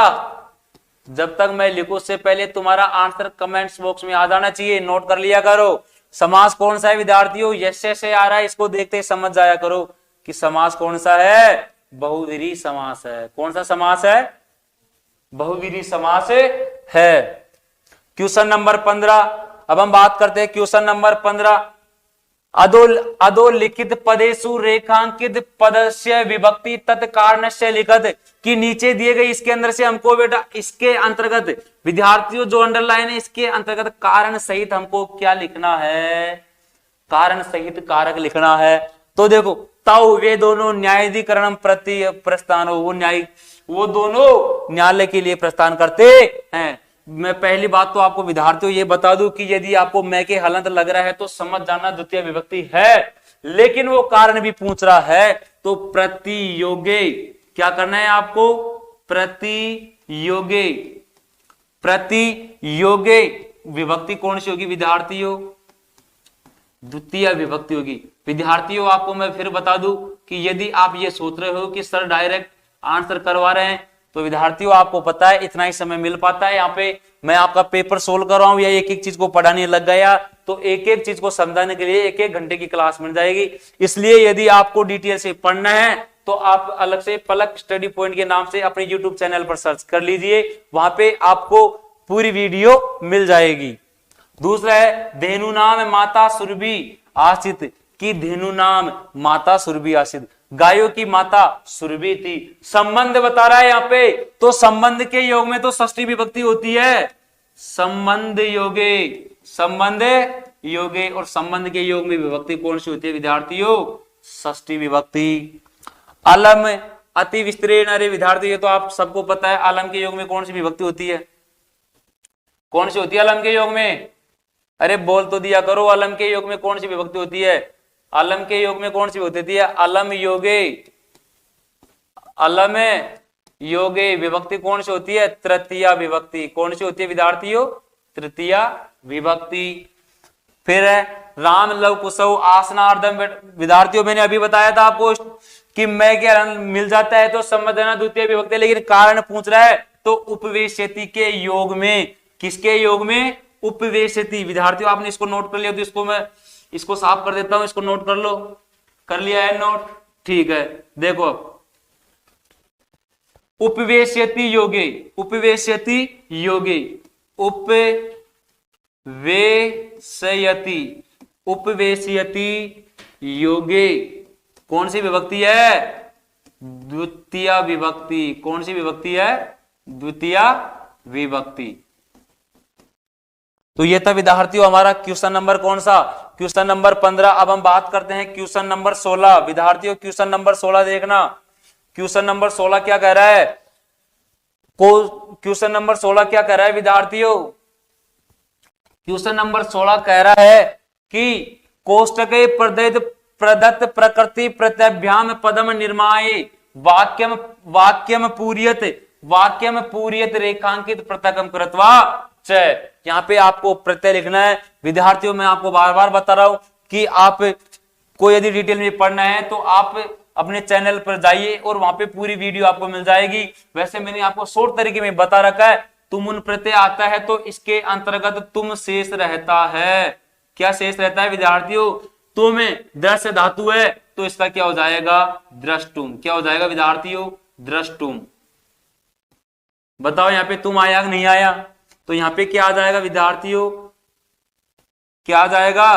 जब तक मैं लिखूं उससे पहले तुम्हारा आंसर कमेंट्स बॉक्स में आ जाना चाहिए, नोट कर लिया करो। समास कौन सा है विद्यार्थियों, यस्य से आ रहा है, इसको देखते ही समझ जाया करो कि समास कौन सा है, बहुव्रीहि समास है। कौन सा समास है, बहुव्रीहि समास है। क्वेश्चन नंबर 15, अब हम बात करते हैं क्वेश्चन नंबर 15। अधोलिखित पदेषु रेखांकित पदस्य विभक्ति तत्कारणस्य लिखत, कि नीचे दिए गए इसके अंदर से हमको बेटा इसके अंतर्गत, विद्यार्थियों जो अंडरलाइन है इसके अंतर्गत कारण सहित हमको क्या लिखना है, कारण सहित कारक लिखना है। तो देखो तव वे दोनों न्यायाधिकरण प्रति प्रस्थान हो, वो दोनों न्यायालय के लिए प्रस्थान करते हैं। मैं पहली बात तो आपको विद्यार्थियों ये बता दूं कि यदि आपको मैं के हलंत लग रहा है तो समझ जाना द्वितीय विभक्ति है, लेकिन वो कारण भी पूछ रहा है, तो प्रतियोगे क्या करना है आपको, प्रतियोगे, प्रतियोगे विभक्ति कौन सी होगी विद्यार्थियों, द्वितीय विभक्ति होगी। विद्यार्थियों आपको मैं फिर बता दूं कि यदि आप ये सोच रहे हो कि सर डायरेक्ट आंसर करवा रहे हैं, तो विद्यार्थियों आपको पता है इतना ही समय मिल पाता है। यहाँ पे मैं आपका पेपर सोल्व कर रहा हूं या एक एक चीज को पढ़ाने लग गया तो एक एक चीज को समझाने के लिए एक एक घंटे की क्लास मिल जाएगी। इसलिए यदि आपको डिटेल से पढ़ना है तो आप अलग से पलक स्टडी पॉइंट के नाम से अपने यूट्यूब चैनल पर सर्च कर लीजिए, वहां पे आपको पूरी वीडियो मिल जाएगी। दूसरा है धेनु नाम माता सुरभि आसित, की धेनु नाम माता सुरभि आसित, गायों की माता सुरभि थी। संबंध बता रहा है यहाँ पे, तो संबंध के योग में तो षष्ठी विभक्ति होती है, संबंध योगे, संबंध योगे और संबंध के योग में विभक्ति कौन सी होती है विद्यार्थियों? षष्ठी विभक्ति। अलम अति विस्तृण, अरे विद्यार्थी ये तो आप सबको पता है, अलम के योग में कौन सी विभक्ति होती है? कौन सी होती है अलम के योग में? अरे बोल तो दिया करो, अलम के योग में कौन सी विभक्ति होती है? अलम के योग में कौन सी विभक्ति होती है? अलम योगे, अलम योगे विभक्ति कौन सी होती है? तृतीया विभक्ति। कौन सी होती है विद्यार्थियों? तृतीया विभक्ति। फिर है राम लव कुशव आसनार्धम, विद्यार्थियों मैंने अभी बताया था आपको कि मैं क्या मिल जाता है तो संबंध देना द्वितीय विभक्ति, लेकिन कारण पूछ रहा है तो उपवेशयति के योग में, किसके योग में? उपवेशयति। विद्यार्थियों आपने इसको नोट कर लिया तो इसको मैं इसको साफ कर देता हूं, इसको नोट कर लो। कर लिया है नोट? ठीक है, देखो उपवेशयति योगे, उपवेशयति योगे, उपवेशयति, उपवेशयति योगे कौन सी विभक्ति है? द्वितीय विभक्ति। कौन सी विभक्ति है? द्वितीय विभक्ति। तो ये था विद्यार्थियों हमारा क्वेश्चन नंबर कौन सा? Question number 15। अब हम बात करते हैं क्वेश्चन नंबर 16। विद्यार्थियों क्वेश्चन नंबर 16 देखना, क्वेश्चन नंबर 16 क्या कह रहा है? क्वेश्चन नंबर 16 क्या कह रहा है विद्यार्थियों? क्वेश्चन नंबर 16 कह रहा है कि कोष्टके प्रदत्त प्रकृति प्रत्यभ्याम पदम निर्माय वाक्यम वाक्यम पूरियत रेखांकित प्रत्यकम कृत्वा च। यहाँ पे आपको प्रत्यय लिखना है विद्यार्थियों। मैं आपको बार बार बता रहा हूं कि आप को यदि डिटेल में पढ़ना है तो आप अपने चैनल पर जाइए और वहां पे पूरी वीडियो आपको मिल जाएगी। वैसे मैंने आपको शॉर्ट तरीके में बता रखा है। तुम उन प्रत्यय आता है तो इसके अंतर्गत तुम शेष रहता है। क्या शेष रहता है विद्यार्थियों? तुम दृश्य धातु है तो इसका क्या हो जाएगा? द्रष्टुम। क्या हो जाएगा विद्यार्थियों? द्रष्टुम। बताओ यहाँ पे तुम आया कि नहीं आया? तो यहाँ पे क्या आ जाएगा विद्यार्थियों? क्या आ जाएगा?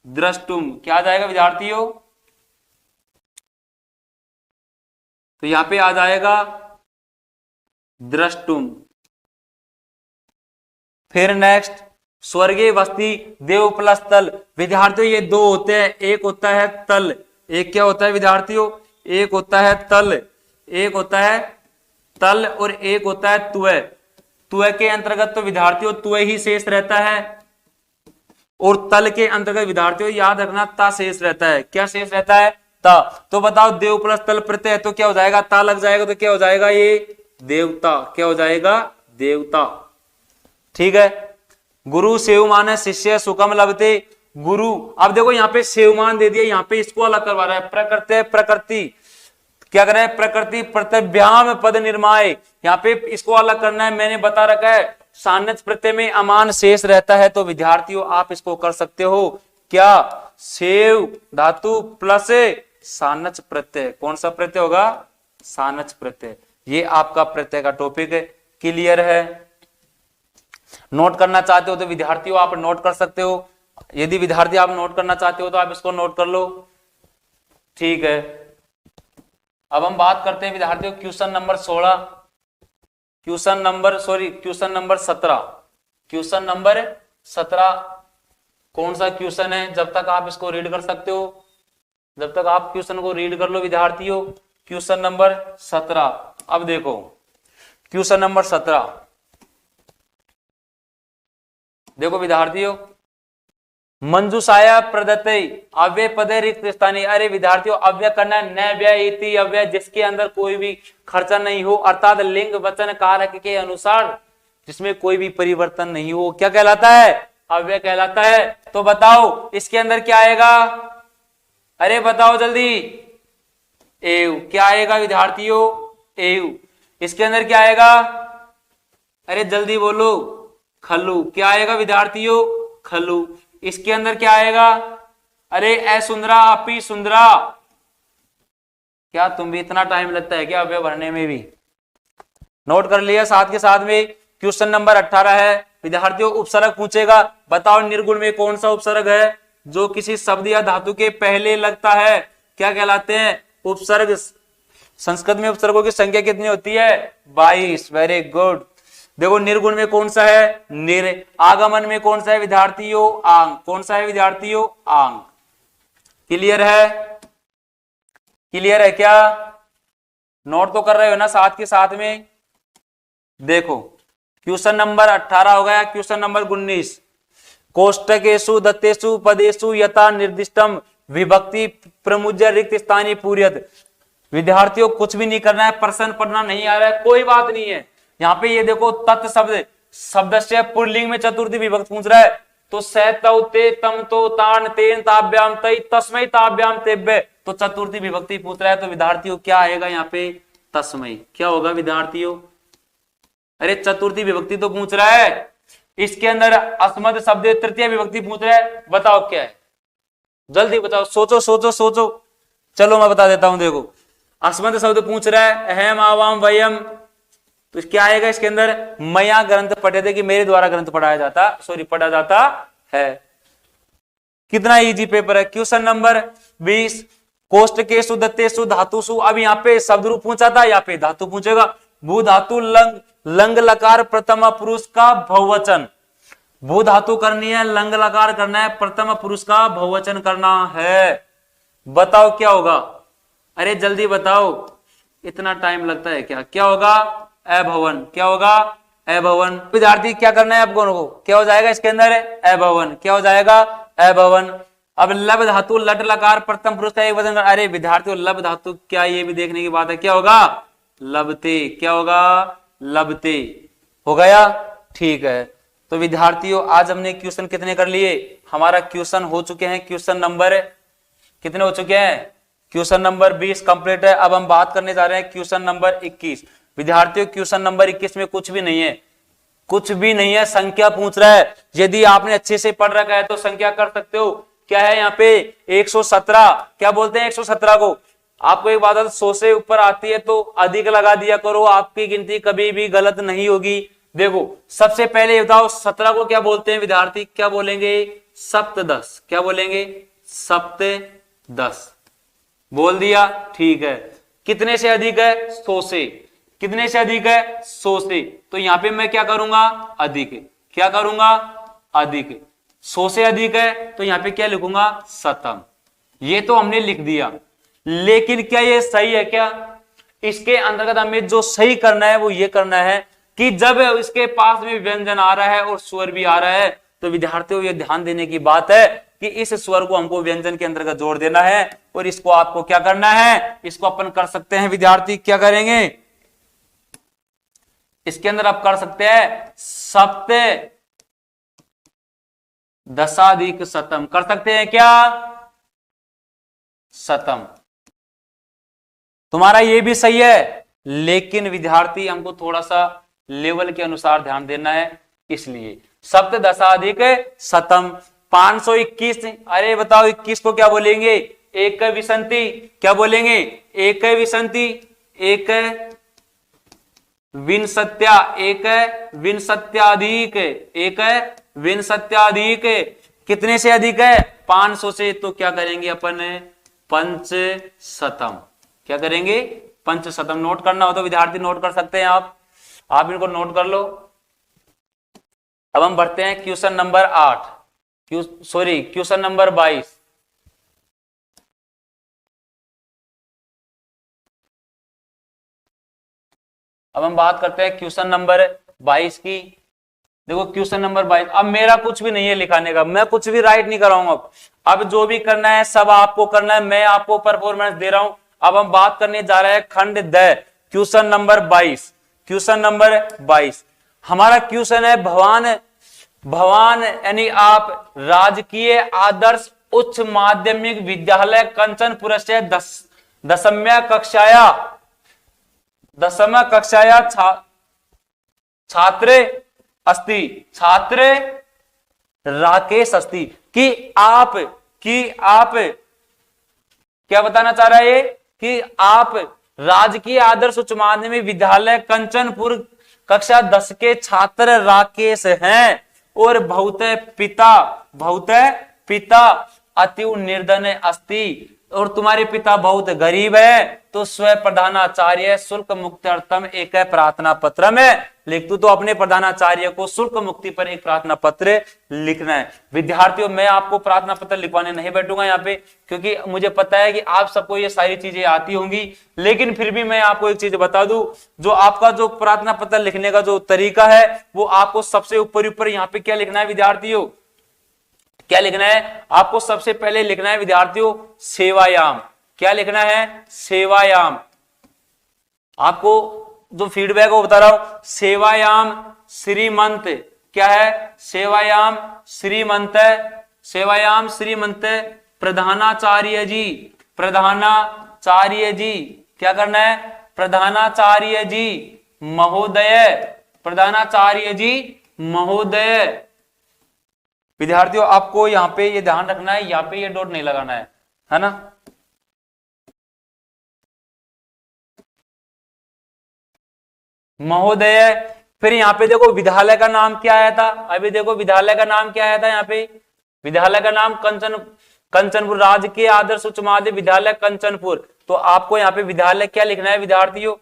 द्रष्टुम। क्या आ जाएगा विद्यार्थियों? तो यहाँ पे आ जाएगा द्रष्टुम। फिर नेक्स्ट स्वर्गीय वस्ती देव प्लस तल। विद्यार्थियों ये दो होते हैं, एक होता है तल, एक क्या होता है विद्यार्थियों? एक होता है तल, एक होता है तल और एक होता है तुय। तुय के अंतर्गत तो विद्यार्थियों तुय ही शेष रहता है और तल के अंतर्गत विद्यार्थियों याद रखना ता शेष रहता है। क्या शेष रहता है? ता। तो बताओ देव प्लस तल प्रत्यय तो क्या हो जाएगा? ता लग जाएगा तो क्या हो जाएगा? ये देवता। क्या हो जाएगा? देवता। ठीक है। गुरु सेवमान शिष्य सुखम लभते। गुरु, अब देखो यहाँ पे सेवमान दे दिया, यहाँ पे इसको अलग करवा रहा है। प्रकृति प्रकृति क्या कर रहा है? प्रकृति प्रत्यभ्याम पद निर्माय, यहाँ पे इसको अलग करना है। मैंने बता रखा है सान्निध्य प्रत्यय में अमान शेष रहता है तो विद्यार्थियों आप इसको कर सकते हो। क्या? सेव धातु प्लस सान्निध्य प्रत्यय। कौन सा प्रत्यय होगा? सान्निध्य प्रत्यय। ये आपका प्रत्यय का टॉपिक है। क्लियर है? नोट करना चाहते हो तो विद्यार्थियों आप नोट कर सकते हो। यदि विद्यार्थी आप नोट करना चाहते हो तो आप इसको नोट कर लो। ठीक है। अब हम बात करते हैं विद्यार्थियों question number 16, question number 17। Question number 17 कौन सा क्वेश्चन है? जब तक आप इसको रीड कर सकते हो, जब तक आप क्वेश्चन को रीड कर लो विद्यार्थियों। Question number 17। अब देखो क्वेश्चन नंबर 17 देखो विद्यार्थियों, मंजूषाया प्रदत्ते अव्यय पदे रिक्त स्थानीय। अरे विद्यार्थियों अव्यय करना न व्यय इति अव्यय जिसके अंदर कोई भी खर्चा नहीं हो, अर्थात लिंग वचन कारक के अनुसार जिसमें कोई भी परिवर्तन नहीं हो, क्या कहलाता है? अव्यय कहलाता है। तो बताओ इसके अंदर क्या आएगा? अरे बताओ जल्दी। एव। क्या आएगा विद्यार्थियों? एव। इसके अंदर क्या आएगा? अरे जल्दी बोलो। खल्लू। क्या आएगा विद्यार्थियों? खल्लू। इसके अंदर क्या आएगा? अरे ए सुंदरा अपी सुंदरा। क्या तुम भी इतना टाइम लगता है क्या अव्यय भरने में भी? नोट कर लिया? साथ के साथ में क्वेश्चन नंबर 18 है विद्यार्थियों। उपसर्ग पूछेगा। बताओ निर्गुण में कौन सा उपसर्ग है जो किसी शब्द या धातु के पहले लगता है? क्या कहलाते हैं? उपसर्ग। संस्कृत में उपसर्गों की संख्या कितनी होती है? 22। Very good. देखो निर्गुण में कौन सा है, निर। आगमन में कौन सा है विद्यार्थियों, आंग। कौन सा है विद्यार्थियों, आंग। क्लियर है, क्लियर है क्या? नोट तो कर रहे हो ना साथ के साथ में? देखो क्वेश्चन नंबर 18 हो गया। क्वेश्चन नंबर 19, कोष्टकेषु दत्तेषु पदेषु यथा निर्दिष्टम विभक्ति प्रमुज्य रिक्त स्थानीय पूर्यत। विद्यार्थियों कुछ भी नहीं करना है, प्रश्न पढ़ना नहीं आ रहा है, कोई बात नहीं है। यहाँ पे ये देखो तत् शब्द, शब्द से पुल्लिंग में चतुर्थी विभक्ति पूछ रहा है, तो सै तौ ते तम तो तान तेन ताभ्याम तई तस्मै ताभ्याम तेभ्य, तो चतुर्थी विभक्ति पूछ रहा है। तो विद्यार्थियों क्या आएगा यहाँ पे, तस्मै। क्या होगा विद्यार्थियों, अरे चतुर्थी विभक्ति तो पूछ रहा है, इसके अंदर अस्मद शब्द तृतीय विभक्ति पूछ रहा है, बताओ क्या है, जल्दी बताओ, सोचो सोचो सोचो। चलो मैं बता देता हूं, देखो अस्मद शब्द पूछ रहा है, अहम आवाम वयम, तो क्या आएगा इसके अंदर, मया ग्रंथ पढ़े थे, कि मेरे द्वारा ग्रंथ पढ़ाया जाता, सॉरी पढ़ा जाता है। कितना इजी पेपर है। Question number 20, कोष्टकेषु दत्तेषु धातुषु। अब यहाँ पे शब्द रूप पूछा था, यहाँ पे धातु पूछेगा। भू धातु लंग, लंग लकार प्रथम पुरुष का बहुवचन। भू धातु करनी है, लंग लकार करना है, प्रथम पुरुष का बहुवचन करना है। बताओ क्या होगा, अरे जल्दी बताओ, इतना टाइम लगता है क्या? क्या होगा, अभवन। क्या होगा, अभवन। विद्यार्थी क्या करना है आपको, क्या हो जाएगा इसके अंदर, अभवन। क्या हो जाएगा, अभवन। अब लब धातु लट लकार प्रथम पुरुष का एक वचन। अरे विद्यार्थियों लब धातु क्या, ये भी देखने की बात है, क्या होगा, लबते। क्या होगा, लबते। हो गया, ठीक है। तो विद्यार्थियों आज हमने क्वेश्चन कितने कर लिए, हमारा क्वेश्चन हो चुके हैं, क्वेश्चन नंबर कितने हो चुके हैं, क्वेश्चन नंबर 20 कंप्लीट है। अब हम बात करने जा रहे हैं क्वेश्चन नंबर 21। विद्यार्थियों क्वेश्चन नंबर 21 में कुछ भी नहीं है, कुछ भी नहीं है, संख्या पूछ रहा है। यदि आपने अच्छे से पढ़ रखा है तो संख्या कर सकते हो। क्या है यहाँ पे, 117। क्या बोलते हैं 117 को? आपको एक बात है, 100 से ऊपर आती है तो अधिक लगा दिया करो, आपकी गिनती कभी भी गलत नहीं होगी। देखो सबसे पहले बताओ 17 को क्या बोलते हैं विद्यार्थी, क्या बोलेंगे, सप्तदश। क्या बोलेंगे, सप्तदश। बोल दिया, ठीक है। कितने से अधिक है, 100 से। कितने से अधिक है, 100 से। तो यहां पे मैं क्या करूंगा, अधिक। क्या करूंगा, अधिक। 100 से अधिक है तो यहां पे क्या लिखूंगा, शतम। ये तो हमने लिख दिया, लेकिन क्या ये सही है क्या? इसके अंतर्गत हमें जो सही करना है वो ये करना है कि जब इसके पास में व्यंजन आ रहा है और स्वर भी आ रहा है, तो विद्यार्थियों ये ध्यान देने की बात है कि इस स्वर को हमको व्यंजन के अंतर्गत जोड़ देना है, और इसको आपको क्या करना है, इसको अपन कर सकते हैं विद्यार्थी, क्या करेंगे, इसके अंदर आप कर सकते हैं सप्त दशाधिक शतम। कर सकते हैं क्या, शतम। तुम्हारा ये भी सही है, लेकिन विद्यार्थी हमको थोड़ा सा लेवल के अनुसार ध्यान देना है, इसलिए सप्त दशाधिक शतम 521। अरे बताओ 21 को क्या बोलेंगे, एक विसंति। क्या बोलेंगे, एक विसंति। एक विंशत्या, एक विंशत्याधिक, एक विंशत्याधिक। कितने से अधिक है, 500 से। तो क्या करेंगे अपन, पंचशतम। क्या करेंगे, पंचशतम। नोट करना हो तो विद्यार्थी नोट कर सकते हैं, आप इनको नोट कर लो। अब हम बढ़ते हैं क्वेश्चन नंबर 8, क्वेश्चन नंबर 22। अब हम बात करते हैं क्वेश्चन नंबर 22 की। देखो क्वेश्चन नंबर 22, अब मेरा कुछ भी नहीं है लिखाने का, मैं कुछ भी राइट नहीं कराऊंगा। अब जो भी करना है सब आपको करना है, मैं आपको परफॉर्मेंस दे रहा हूं। अब हम बात करने जा रहे हैं खंड the, question number 22। Question number 22 हमारा क्वेश्चन है, भवान यानी आप राजकीय आदर्श उच्च माध्यमिक विद्यालय कंचनपुर से दशम कक्षाया छात्र अस्ति, छात्र राकेश अस्ति। कि आप क्या बताना चाह रहा है, कि आप राजकीय आदर्श उच्च माध्यमिक विद्यालय कंचनपुर कक्षा 10 के छात्र राकेश हैं, और बहुत पिता अति निर्धन अस्ति। और तुम्हारे पिता बहुत गरीब है तो स्व प्रधानाचार्य शुल्क मुक्त्यर्थम एक प्रार्थना पत्र में लिख। तू तो अपने प्रधानाचार्य को शुल्क मुक्ति पर एक प्रार्थना पत्र लिखना है। विद्यार्थियों, मैं आपको प्रार्थना पत्र लिखवाने नहीं बैठूंगा यहाँ पे, क्योंकि मुझे पता है कि आप सबको ये सारी चीजें आती होंगी, लेकिन फिर भी मैं आपको एक चीज बता दूं, जो आपका जो प्रार्थना पत्र लिखने का जो तरीका है वो आपको सबसे ऊपर यहाँ पे क्या लिखना है विद्यार्थियों, क्या लिखना है? आपको सबसे पहले लिखना है विद्यार्थियों सेवायाम। क्या लिखना है? सेवायाम। आपको जो फीडबैक वो बता रहा हूं, सेवायाम श्रीमंत। क्या है? सेवायाम श्रीमंत, सेवायाम श्रीमंत प्रधानाचार्य जी, प्रधानाचार्य जी। क्या करना है? प्रधानाचार्य जी महोदय, प्रधानाचार्य जी महोदय। विद्यार्थियों, आपको यहां पे ये ध्यान रखना है, यहां पे ये डॉट नहीं लगाना है ना। महोदय। फिर यहाँ पे देखो विद्यालय का नाम क्या आया था, अभी देखो विद्यालय का नाम क्या आया था यहाँ पे, विद्यालय का नाम कंचनपुर राजकीय आदर्श उच्च माध्यमिक विद्यालय कंचनपुर। तो आपको यहाँ पे विद्यालय क्या लिखना है विद्यार्थियों?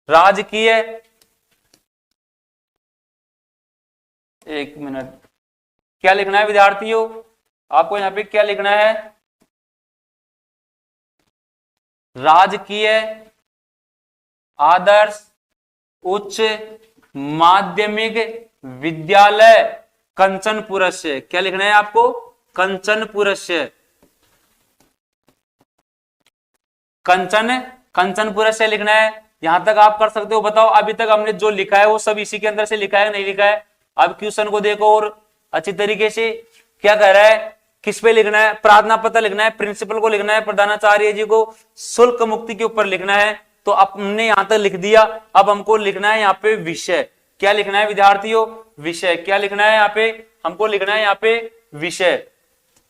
राजकीय, एक मिनट, क्या लिखना है विद्यार्थियों? आपको यहाँ पे क्या लिखना है? राजकीय आदर्श उच्च माध्यमिक विद्यालय कंचनपुरस्य। क्या लिखना है आपको? कंचनपुरस्य, कंचनपुरस्य लिखना है। यहां तक आप कर सकते हो। बताओ अभी तक हमने जो लिखा है वो सब इसी के अंदर से लिखा है नहीं लिखा है? अब क्वेश्चन को देखो और अच्छी तरीके से, क्या कह रहा है, किस पे लिखना है? प्रार्थना पत्र लिखना है, प्रिंसिपल को लिखना है, प्रधानाचार्य जी को शुल्क मुक्ति के ऊपर लिखना है। तो हमने यहां तक लिख दिया, अब हमको लिखना है यहाँ पे विषय। क्या लिखना है विद्यार्थियों? विषय। क्या लिखना है यहाँ पे? हमको लिखना है यहाँ पे विषय।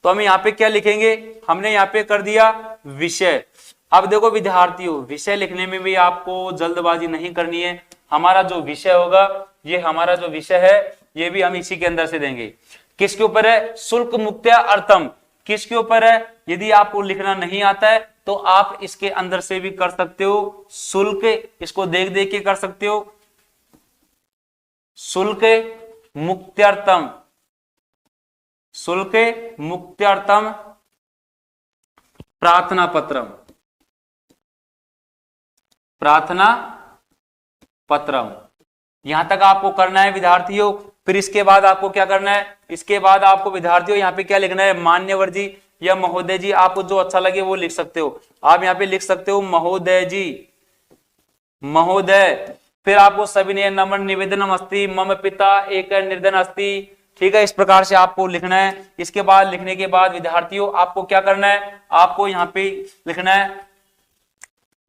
तो हम यहाँ पे क्या लिखेंगे? हमने यहाँ पे कर दिया विषय। अब देखो विद्यार्थियों, विषय लिखने में भी आपको जल्दबाजी नहीं करनी है। हमारा जो विषय होगा, ये हमारा जो विषय है ये भी हम इसी के अंदर से देंगे। किसके ऊपर है? शुल्क मुक्त्या अर्थम। किसके ऊपर है? यदि आपको लिखना नहीं आता है तो आप इसके अंदर से भी कर सकते हो शुल्क, इसको देख देख के कर सकते हो। शुल्क मुक्त्यर्थम, शुल्क मुक्त्यर्थम प्रार्थना पत्रम, प्रार्थना पत्रम। यहां तक आपको करना है विद्यार्थियों। फिर इसके बाद आपको क्या करना है? इसके बाद आपको विद्यार्थियों यहाँ पे क्या लिखना है? मान्यवर जी या महोदय जी, आपको जो अच्छा लगे वो लिख सकते हो। आप यहाँ पे लिख सकते हो महोदय जी, महोदय। फिर आपको सविनय नमन निवेदनम अस्ति मम पिता एक निर्धन अस्ति। ठीक है, इस प्रकार से आपको लिखना है। इसके बाद लिखने के बाद विद्यार्थियों आपको क्या करना है? आपको यहाँ पे लिखना है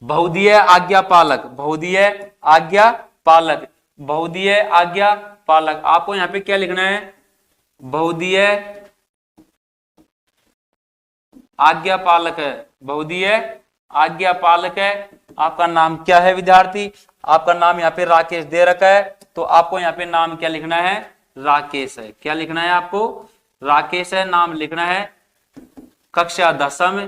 बहुधीय आज्ञा पालक, बहुधीय आज्ञा पालक, बहुधीय आज्ञा पालक। आपको यहाँ पे क्या लिखना है? बहुधीय आज्ञा पालक है, बहुधीय आज्ञा पालक है। आपका नाम क्या है विद्यार्थी? आपका नाम यहाँ पे राकेश दे रखा है, तो आपको यहाँ पे नाम क्या लिखना है? राकेश है। क्या लिखना है आपको? राकेश है, नाम लिखना है। कक्षा दसम,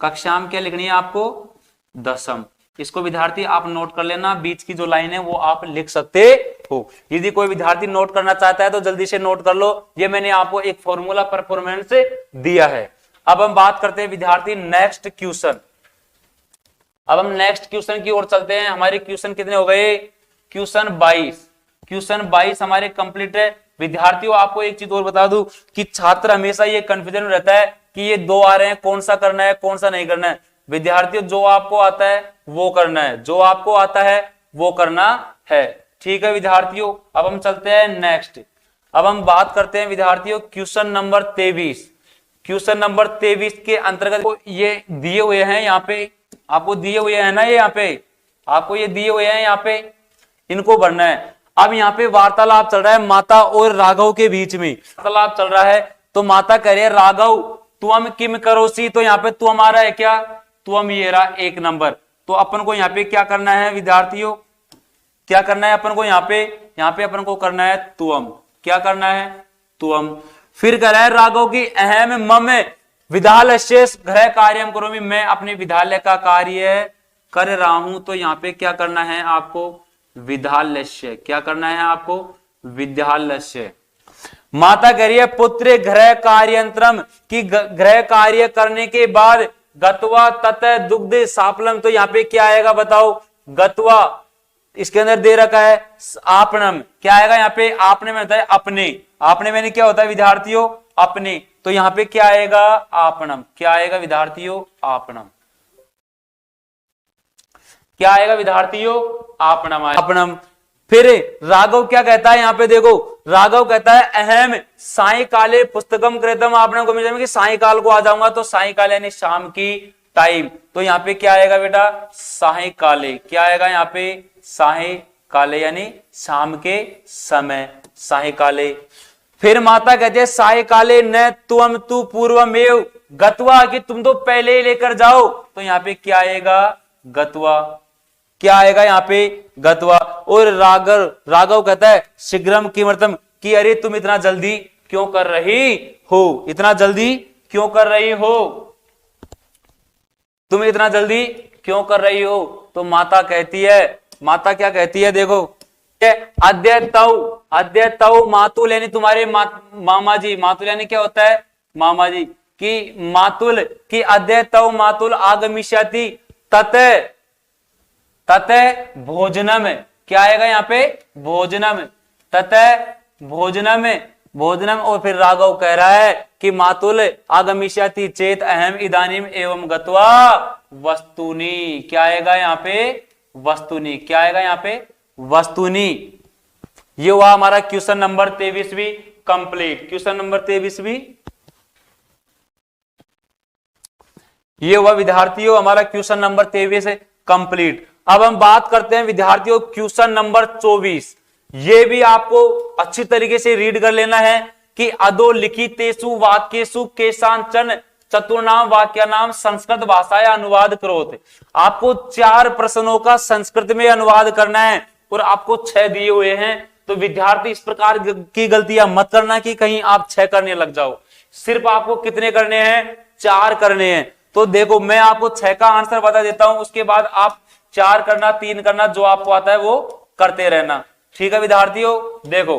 कक्षा में क्या लिखनी है आपको? दसम। इसको विद्यार्थी आप नोट कर लेना, बीच की जो लाइन है वो आप लिख सकते हो। यदि कोई विद्यार्थी नोट करना चाहता है तो जल्दी से नोट कर लो, ये मैंने आपको एक फॉर्मूला परफॉर्मेंस दिया है। अब हम बात करते हैं विद्यार्थी नेक्स्ट क्वेश्चन। अब हम नेक्स्ट क्वेश्चन की ओर चलते हैं। हमारे क्वेश्चन कितने हो गए? क्वेश्चन 22, क्वेश्चन 22 हमारे कंप्लीट है। विद्यार्थियों आपको एक चीज और बता दूं कि छात्र हमेशा ये कंफ्यूजन में रहता है कि ये दो आ रहे हैं, कौन सा करना है कौन सा नहीं करना है। विद्यार्थियों जो आपको आता है वो करना है, जो आपको आता है वो करना है। ठीक है विद्यार्थियों, अब हम चलते हैं नेक्स्ट। अब हम बात करते हैं विद्यार्थियों क्वेश्चन नंबर 23। क्वेश्चन नंबर 23 के अंतर्गत ये दिए हुए हैं, यहाँ पे आपको दिए हुए हैं ना, ये यहाँ पे आपको ये दिए हुए हैं, यहाँ पे इनको भरना है। अब यहाँ पे वार्तालाप चल रहा है माता और राघव के बीच में, वार्तालाप चल रहा है। तो माता कह रही है राघव तुम किम करोसी, तो यहाँ पे तू हमारा है क्या? तुम ये रहा एक नंबर। तो अपन को यहाँ पे क्या करना है विद्यार्थियों? क्या करना है अपन को? यहाँ पे अपन को करना है तुम। क्या करना है? तुम। फिर कह रहा है राघव की अहम मम विद्यालय गृह कार्यम करोमि, मैं अपने विद्यालय का कार्य कर रहा हूं। तो यहाँ पे क्या करना है आपको, विद्यालय, क्या करना है आपको, विद्यालय। माता कह रही है पुत्र गृह कार्यंत्रम, की गृह कार्य करने के बाद गत्वा तत दुग्ध सापलम। तो यहाँ पे क्या आएगा बताओ, गत्वा इसके अंदर दे रखा है आपनम, क्या आएगा यहाँ पे, आपने में होता है अपने, आपने में क्या होता है विद्यार्थियों, अपने। तो यहाँ पे क्या आएगा, आपनम, क्या आएगा विद्यार्थियों, आपनम, क्या आएगा विद्यार्थियों, आपनम, आपनम। फिर राघव क्या कहता है यहाँ पे देखो, राघव कहता है अहम सायकाले पुस्तकम कृतम, आपने को मिल कि सायकाल को आ जाऊंगा। तो सायकाल यानी शाम की टाइम। तो यहाँ पे क्या आएगा बेटा, सायकाले, क्या आएगा यहाँ पे, सायकाले यानी शाम के समय, सायकाले। फिर माता कहते हैं सायकाले न तुम तू पूर्वमेव गत्वा, कि तुम तो पहले ही लेकर जाओ। तो यहाँ पे क्या आएगा, गत्वा, क्या आएगा यहाँ पे, गत्वा। और राघव कहता है शीघ्रम किमर्थम, कि अरे तुम इतना जल्दी क्यों कर रही हो, इतना जल्दी क्यों कर रही हो, तुम इतना जल्दी क्यों कर रही हो। तो माता कहती है, माता क्या कहती है देखो, अद्य तव मातुल यानी तुम्हारे मामा जी, मातुल यानी क्या होता है, मामा जी, कि मातुल की अद्य तव मातुल आगमिष्यति तत भोजनम, क्या आएगा यहाँ पे, भोजनम, तत भोजनम, भोजनम। और फिर राघव कह रहा है कि मातुल आगमिष्यति चेत अहम इदानीम एवं गत्वा वस्तुनि, क्या आएगा यहाँ पे, वस्तुनि, क्या आएगा यहाँ पे, वस्तुनि। ये हुआ हमारा question number 23 complete, question number 23 ये हुआ विद्यार्थियों हमारा क्वेश्चन नंबर 23 कंप्लीट। अब हम बात करते हैं विद्यार्थियों क्वेश्चन नंबर 24। ये भी आपको अच्छी तरीके से रीड कर लेना है कि अधोलिखितेषु वाक्येषु केषांचन चतुर्नाम वाक्यानाम संस्कृत भाषाया अनुवाद करोत। आपको 4 प्रश्नों का संस्कृत में अनुवाद करना है और आपको 6 दिए हुए हैं। तो विद्यार्थी इस प्रकार की गलतियां मत करना कि कहीं आप 6 करने लग जाओ। सिर्फ आपको कितने करने हैं, 4 करने हैं। तो देखो मैं आपको 6 का आंसर बता देता हूं, उसके बाद आप 4 करना, 3 करना, जो आपको आता है वो करते रहना। ठीक है विद्यार्थियों, देखो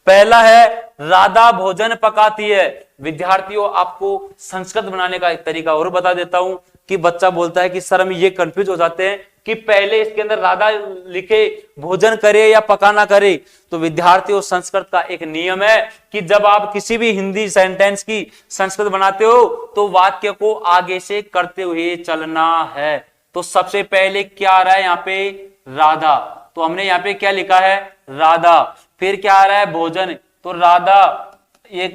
पहला है राधा भोजन पकाती है। विद्यार्थियों आपको संस्कृत बनाने का एक तरीका और बता देता हूं कि बच्चा बोलता है कि सर हम ये कंफ्यूज हो जाते हैं कि पहले इसके अंदर राधा लिखे भोजन करे या पकाना करे। तो विद्यार्थियों संस्कृत का एक नियम है कि जब आप किसी भी हिंदी सेंटेंस की संस्कृत बनाते हो तो वाक्य को आगे से करते हुए चलना है। तो सबसे पहले क्या आ रहा है यहाँ पे, राधा, तो हमने यहाँ पे क्या लिखा है, राधा। फिर क्या आ रहा है, भोजन, तो राधा ये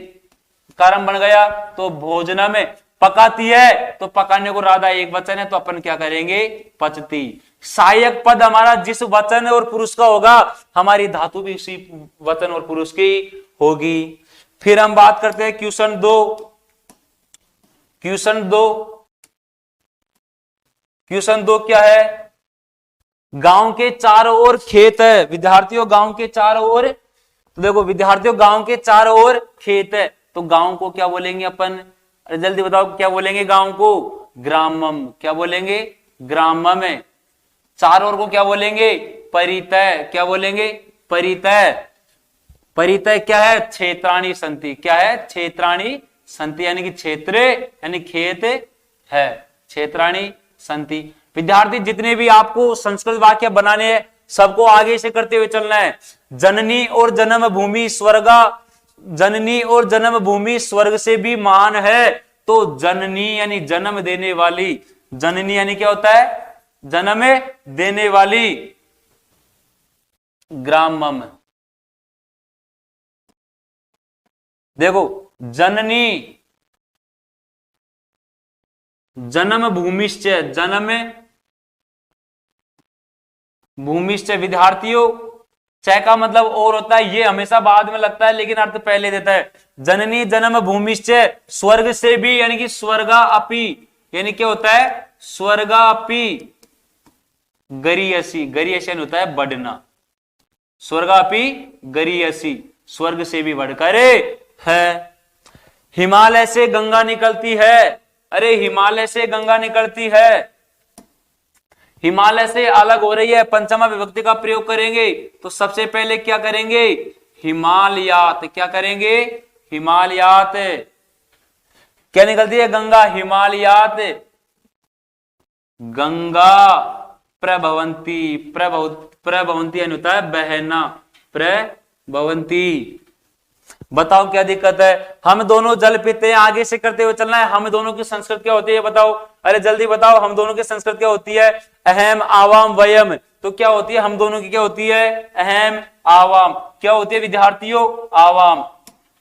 कर्म बन गया, तो भोजन में पकाती है, तो पकाने को राधा एक वचन है, तो अपन क्या करेंगे, पचती। सहायक पद हमारा जिस वचन और पुरुष का होगा, हमारी धातु भी उसी वचन और पुरुष की होगी। फिर हम बात करते हैं क्वेश्चन 2। क्वेश्चन 2 क्या है, गांव के चारों ओर खेत है। विद्यार्थियों गांव के चारों ओर, तो देखो विद्यार्थियों गांव के चारों ओर खेत है, तो गांव को क्या बोलेंगे अपन, अरे जल्दी बताओ क्या बोलेंगे गांव को, ग्रामम। क्या बोलेंगे, ग्रामम है। चारों ओर को क्या बोलेंगे, परितय। क्या बोलेंगे, परितय। परितय क्या है, क्षेत्राणी संति। क्या है, क्षेत्राणी संति, यानी कि क्षेत्र यानी खेत है, क्षेत्राणी संति। विद्यार्थी जितने भी आपको संस्कृत वाक्य बनाने हैं सबको आगे से करते हुए चलना है। जननी और जन्म भूमि स्वर्गा, जननी और जन्म भूमि स्वर्ग से भी महान है। तो जननी यानी जन्म देने वाली, जननी यानी क्या होता है, जन्म देने वाली, ग्रामम। देखो जननी जन्म भूमिश्च, जन्म भूमिश्च। विद्यार्थियों च का मतलब और होता है, ये हमेशा बाद में लगता है लेकिन अर्थ पहले देता है। जननी जन्म भूमिश्च स्वर्ग से भी, यानी कि स्वर्गा अपि, यानी क्या होता है, स्वर्गा अपि गरीयसी। गरीयसी होता है बढ़ना, स्वर्गा अपि गरीयसी, स्वर्ग से भी बढ़कर है। हिमालय से गंगा निकलती है। अरे हिमालय से गंगा निकलती है, हिमालय से अलग हो रही है, पंचमा विभक्ति का प्रयोग करेंगे तो सबसे पहले क्या करेंगे, हिमालयात। क्या करेंगे, हिमालयात। क्या निकलती है, गंगा, हिमालयात गंगा प्रभवंती। प्रभवंती यानी होता है बहना, प्रभवंती। बताओ क्या दिक्कत है, हम दोनों जल पीते हैं, आगे से करते हुए चलना है। हम दोनों की संस्कृत क्या होती है बताओ, अरे जल्दी बताओ, हम दोनों की संस्कृत क्या होती है, अहम आवाम वयम। तो क्या होती है, हम दोनों की क्या होती है, अहम आवाम। क्या होती है विद्यार्थियों, आवाम।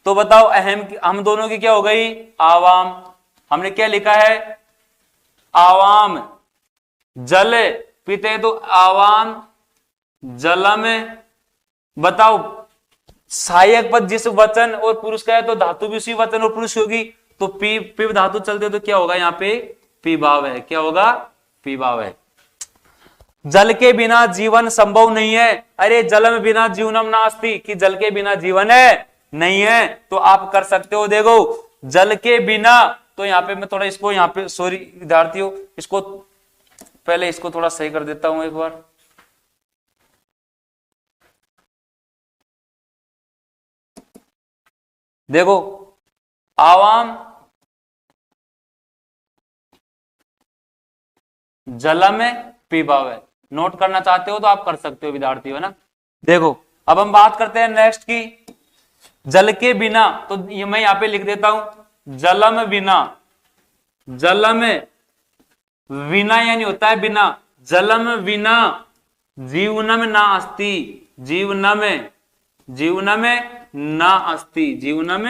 तो बताओ अहम, हम दोनों की क्या हो गई, आवाम। हमने क्या लिखा है, आवाम जल पीते हैं तो आवाम जलम। बताओ सहायक पद जिस वचन और पुरुष का है तो धातु भी उसी वचन और पुरुष होगी, तो पी पिव धातु चलते तो क्या होगा, यहाँ पे पी भाव है। क्या होगा, पी भाव है। जल के बिना जीवन संभव नहीं है। अरे जलम बिना जीवनम नास्ति, कि जल के बिना जीवन है नहीं है, तो आप कर सकते हो। देखो जल के बिना, तो यहाँ पे मैं थोड़ा इसको, यहाँ पे सॉरी विद्यार्थियों, इसको पहले इसको थोड़ा सही कर देता हूं एक बार। देखो आवाम जलम पीबाव है। नोट करना चाहते हो तो आप कर सकते हो विद्यार्थी, है ना। देखो अब हम बात करते हैं नेक्स्ट की, जल के बिना। तो ये मैं यहां पे लिख देता हूं, जलम बिना। जलम विना यानी होता है बिना, जलम बिना जीवनम ना अस्ति। जीवनम, जीवनम ना अस्ति, जीवनम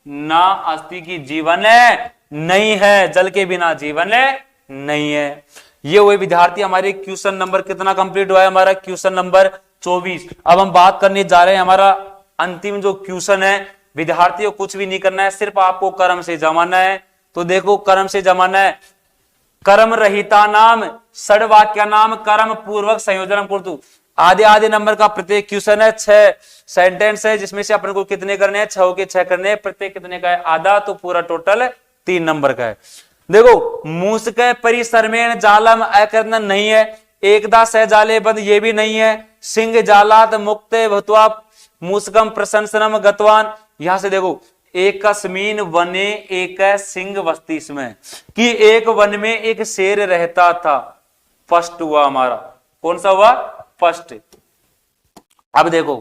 ना अस्ति की जीवन है नहीं है, जल के बिना जीवन है नहीं है। ये हुए विद्यार्थी हमारे क्वेश्चन नंबर कितना कंप्लीट हुआ है, हमारा क्वेश्चन नंबर 24। अब हम बात करने जा रहे हैं हमारा अंतिम जो क्वेश्चन है। विद्यार्थियों कुछ भी नहीं करना है, सिर्फ आपको कर्म से जमाना है। तो देखो कर्म से जमाना है, कर्म रहिता नाम षडवाक्य नाम कर्म पूर्वक संयोजन कुर्तु। आधे आधे नंबर का प्रत्येक क्वेश्चन है, 6 सेंटेंस है, जिसमें से अपन को कितने करने हैं, 6 के 6 करने हैं। प्रत्येक कितने का है, आधा, तो पूरा टोटल 3 नंबर का है। देखो मूसक परिसर में जालम अकर्णन नहीं है, एकदा सह जाले बंद ये भी नहीं है, सिंह जालात मुक्त भत्वा मूसकम प्रशंसनम गतवान। यहां से देखो एकस्मिन वने एक सिंह बस्ती, इसमें कि एक वन में एक शेर रहता था। फर्स्ट हुआ हमारा, कौन सा हुआ, फर्स्ट। अब देखो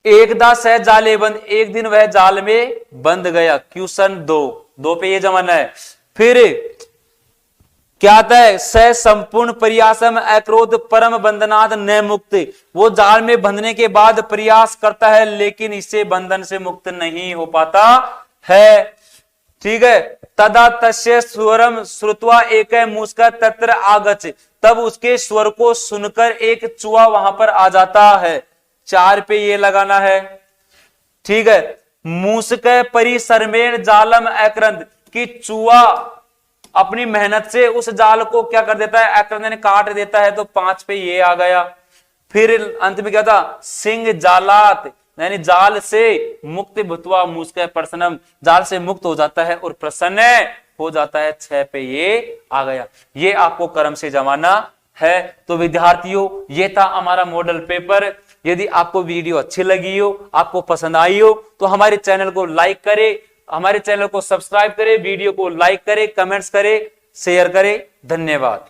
एकदा सह जाले बंद, एक दिन वह जाल में बंद गया। क्वेश्चन 2 पे ये जमाना है। फिर क्या आता है, स संपूर्ण प्रयासम अक्रोध परम बंधनाद न मुक्त। वो जाल में बंधने के बाद प्रयास करता है लेकिन इससे बंधन से मुक्त नहीं हो पाता है। ठीक है, तदा तस्य स्वरम श्रुत्वा एक मूसका तत्र आगच। तब उसके स्वर को सुनकर एक चूहा वहां पर आ जाता है। 4 पे ये लगाना है। ठीक है, मूसक परिसरमेण जालम अक्रंद, कि चूहा अपनी मेहनत से उस जाल को क्या कर देता है, अक्रंद काट देता है। तो 5 पे ये आ गया। फिर अंत में क्या था, सिंह जालात यानी जाल से मुक्त भुतवा मूसक प्रसन्नम, जाल से मुक्त हो जाता है और प्रसन्न हो जाता है। 6 पे ये आ गया। ये आपको कर्म से जमाना है। तो विद्यार्थियों ये था हमारा मॉडल पेपर। यदि आपको वीडियो अच्छी लगी हो, आपको पसंद आई हो, तो हमारे चैनल को लाइक करें, हमारे चैनल को सब्सक्राइब करें, वीडियो को लाइक करें, कमेंट्स करें, शेयर करें। धन्यवाद।